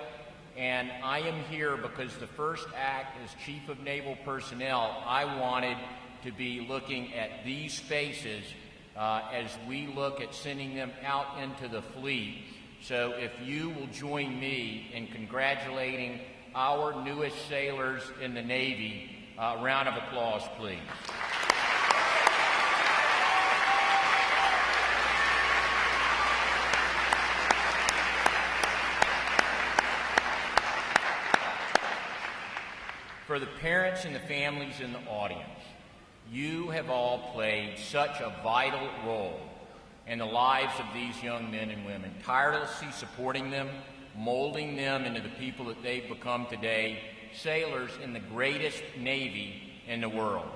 and I am here because the first act as Chief of Naval Personnel, I wanted to be looking at these faces as we look at sending them out into the fleet. So if you will join me in congratulating our newest sailors in the Navy, a round of applause, please. For the parents and the families in the audience, you have all played such a vital role in the lives of these young men and women, tirelessly supporting them, molding them into the people that they've become today, sailors in the greatest Navy in the world.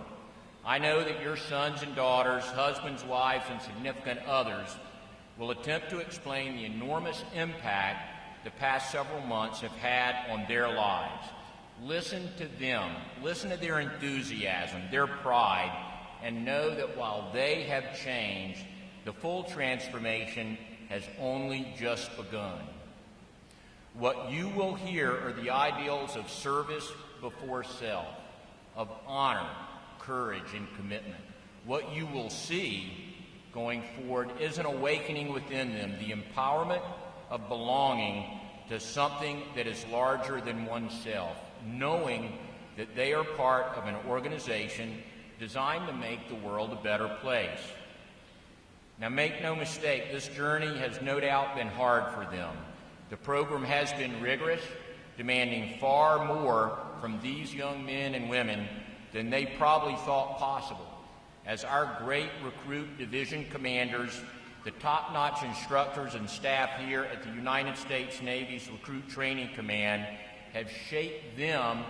I know that your sons and daughters, husbands, wives, and significant others will attempt to explain the enormous impact the past several months have had on their lives. Listen to them, listen to their enthusiasm, their pride, and know that while they have changed, the full transformation has only just begun. What you will hear are the ideals of service before self, of honor, courage, and commitment. What you will see going forward is an awakening within them, the empowerment of belonging to something that is larger than oneself, knowing that they are part of an organization designed to make the world a better place. Now, make no mistake, this journey has no doubt been hard for them. The program has been rigorous, demanding far more from these young men and women than they probably thought possible. As our great recruit division commanders, the top-notch instructors and staff here at the United States Navy's Recruit Training Command have shaped them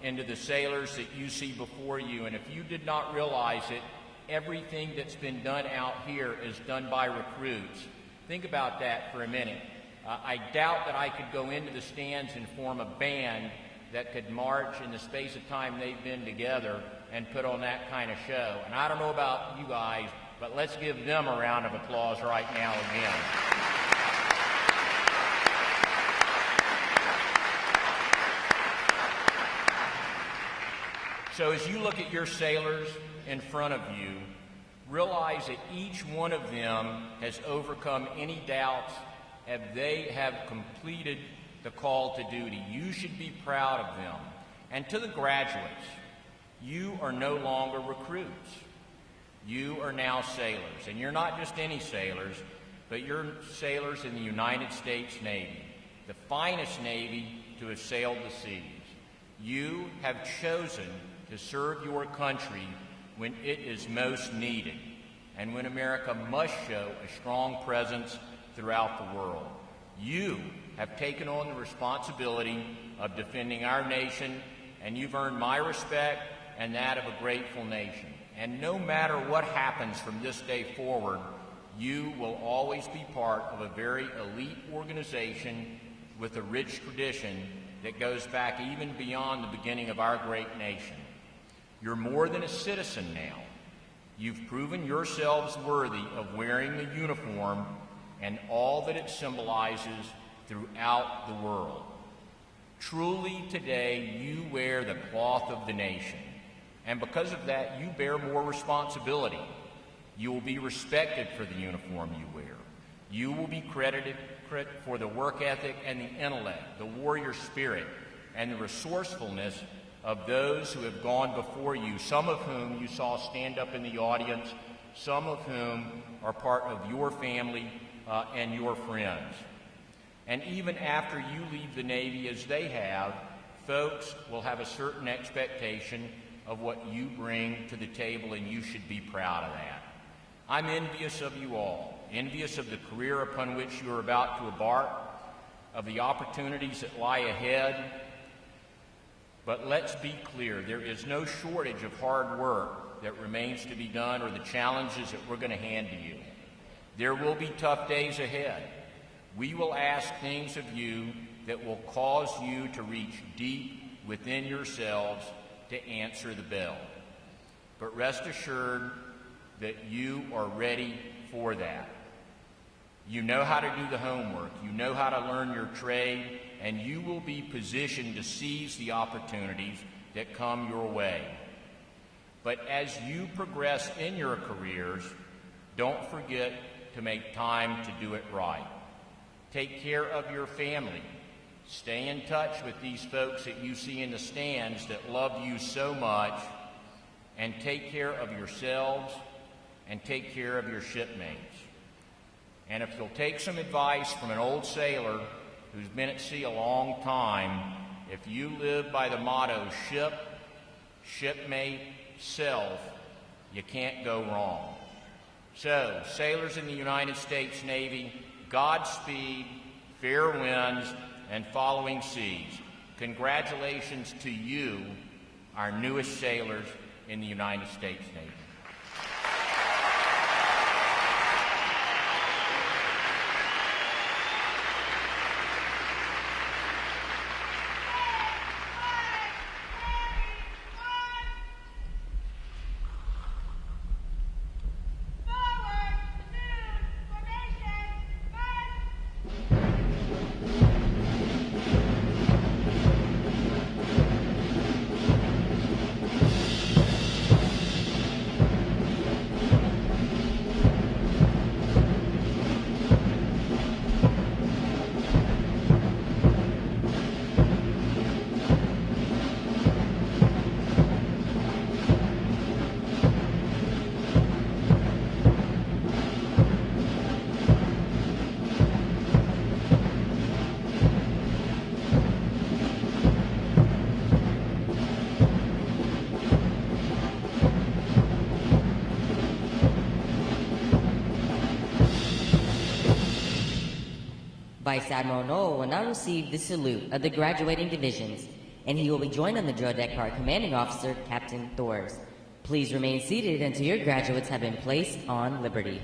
into the sailors that you see before you. And if you did not realize it, everything that's been done out here is done by recruits. Think about that for a minute. I doubt that I could go into the stands and form a band that could march in the space of time they've been together and put on that kind of show. And I don't know about you guys, but let's give them a round of applause right now again. So as you look at your sailors in front of you, realize that each one of them has overcome any doubts as they have completed the call to duty. You should be proud of them. And to the graduates, you are no longer recruits. You are now sailors. And you're not just any sailors, but you're sailors in the United States Navy, the finest Navy to have sailed the seas. You have chosen to serve your country when it is most needed and when America must show a strong presence throughout the world. You have taken on the responsibility of defending our nation, and you've earned my respect and that of a grateful nation. And no matter what happens from this day forward, you will always be part of a very elite organization with a rich tradition that goes back even beyond the beginning of our great nation. You're more than a citizen now. You've proven yourselves worthy of wearing the uniform and all that it symbolizes throughout the world. Truly today, you wear the cloth of the nation. And because of that, you bear more responsibility. You will be respected for the uniform you wear. You will be credited for the work ethic and the intellect, the warrior spirit, and the resourcefulness of those who have gone before you, some of whom you saw stand up in the audience, some of whom are part of your family and your friends. And even after you leave the Navy, as they have, folks will have a certain expectation of what you bring to the table, and you should be proud of that. I'm envious of you all, envious of the career upon which you are about to embark, of the opportunities that lie ahead. But let's be clear, there is no shortage of hard work that remains to be done or the challenges that we're going to hand to you. There will be tough days ahead. We will ask things of you that will cause you to reach deep within yourselves to answer the bell. But rest assured that you are ready for that. You know how to do the homework. You know how to learn your trade, and you will be positioned to seize the opportunities that come your way. But as you progress in your careers, don't forget to make time to do it right. Take care of your family. Stay in touch with these folks that you see in the stands that love you so much, and take care of yourselves and take care of your shipmates. And if you'll take some advice from an old sailor who's been at sea a long time, if you live by the motto ship, shipmate, self, you can't go wrong. So, sailors in the United States Navy, Godspeed, fair winds, and following seas. Congratulations to you, our newest sailors in the United States Navy. Vice Admiral Noel will now receive the salute of the graduating divisions, and he will be joined on the drill deck by our commanding officer, Captain Thors. Please remain seated until your graduates have been placed on liberty.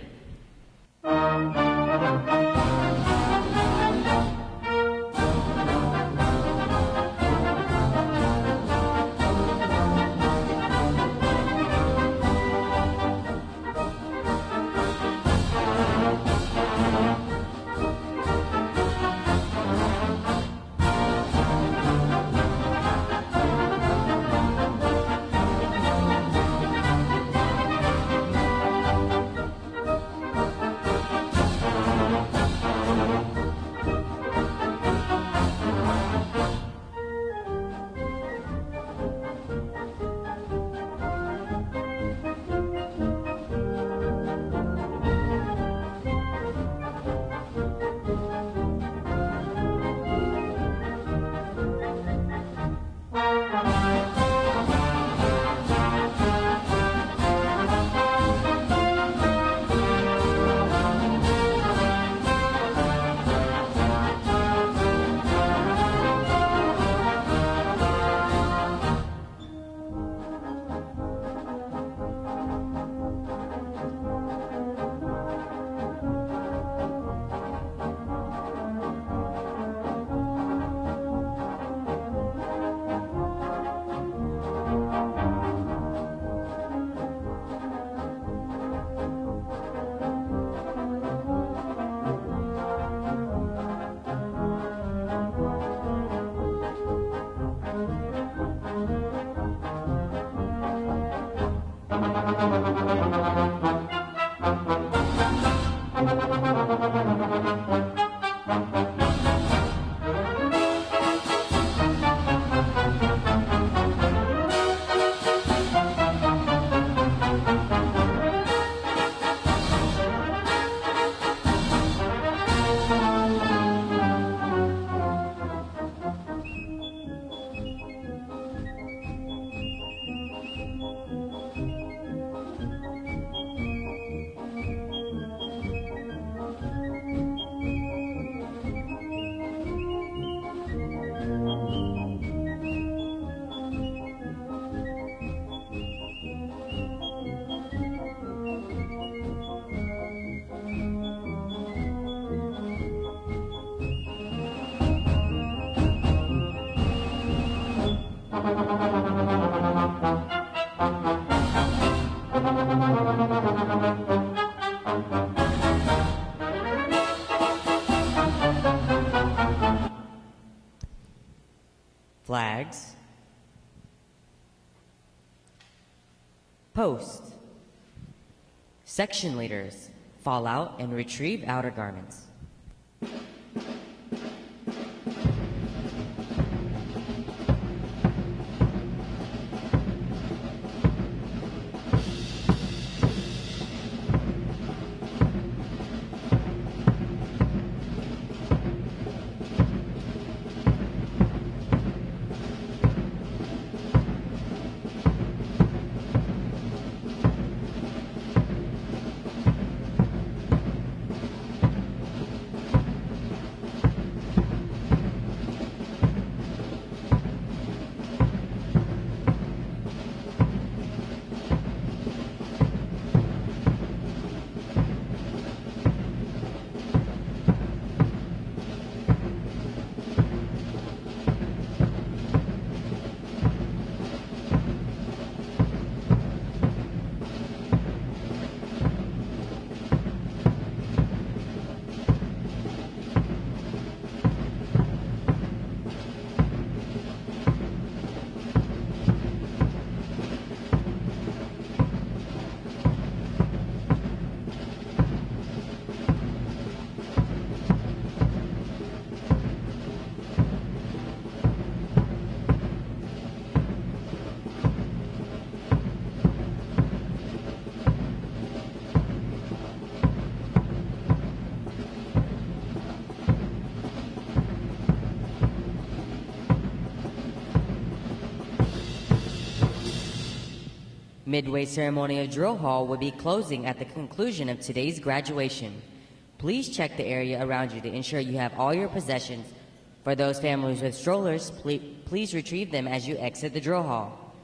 Flags. Post. Section leaders, fall out and retrieve outer garments. Midway Ceremonial Drill Hall will be closing at the conclusion of today's graduation. Please check the area around you to ensure you have all your possessions. For those families with strollers, please retrieve them as you exit the drill hall.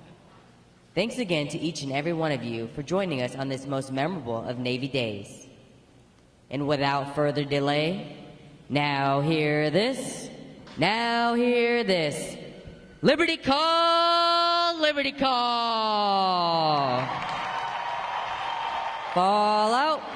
Thanks again to each and every one of you for joining us on this most memorable of Navy Days. And without further delay, now hear this, now hear this. Liberty call, liberty call. Fall out.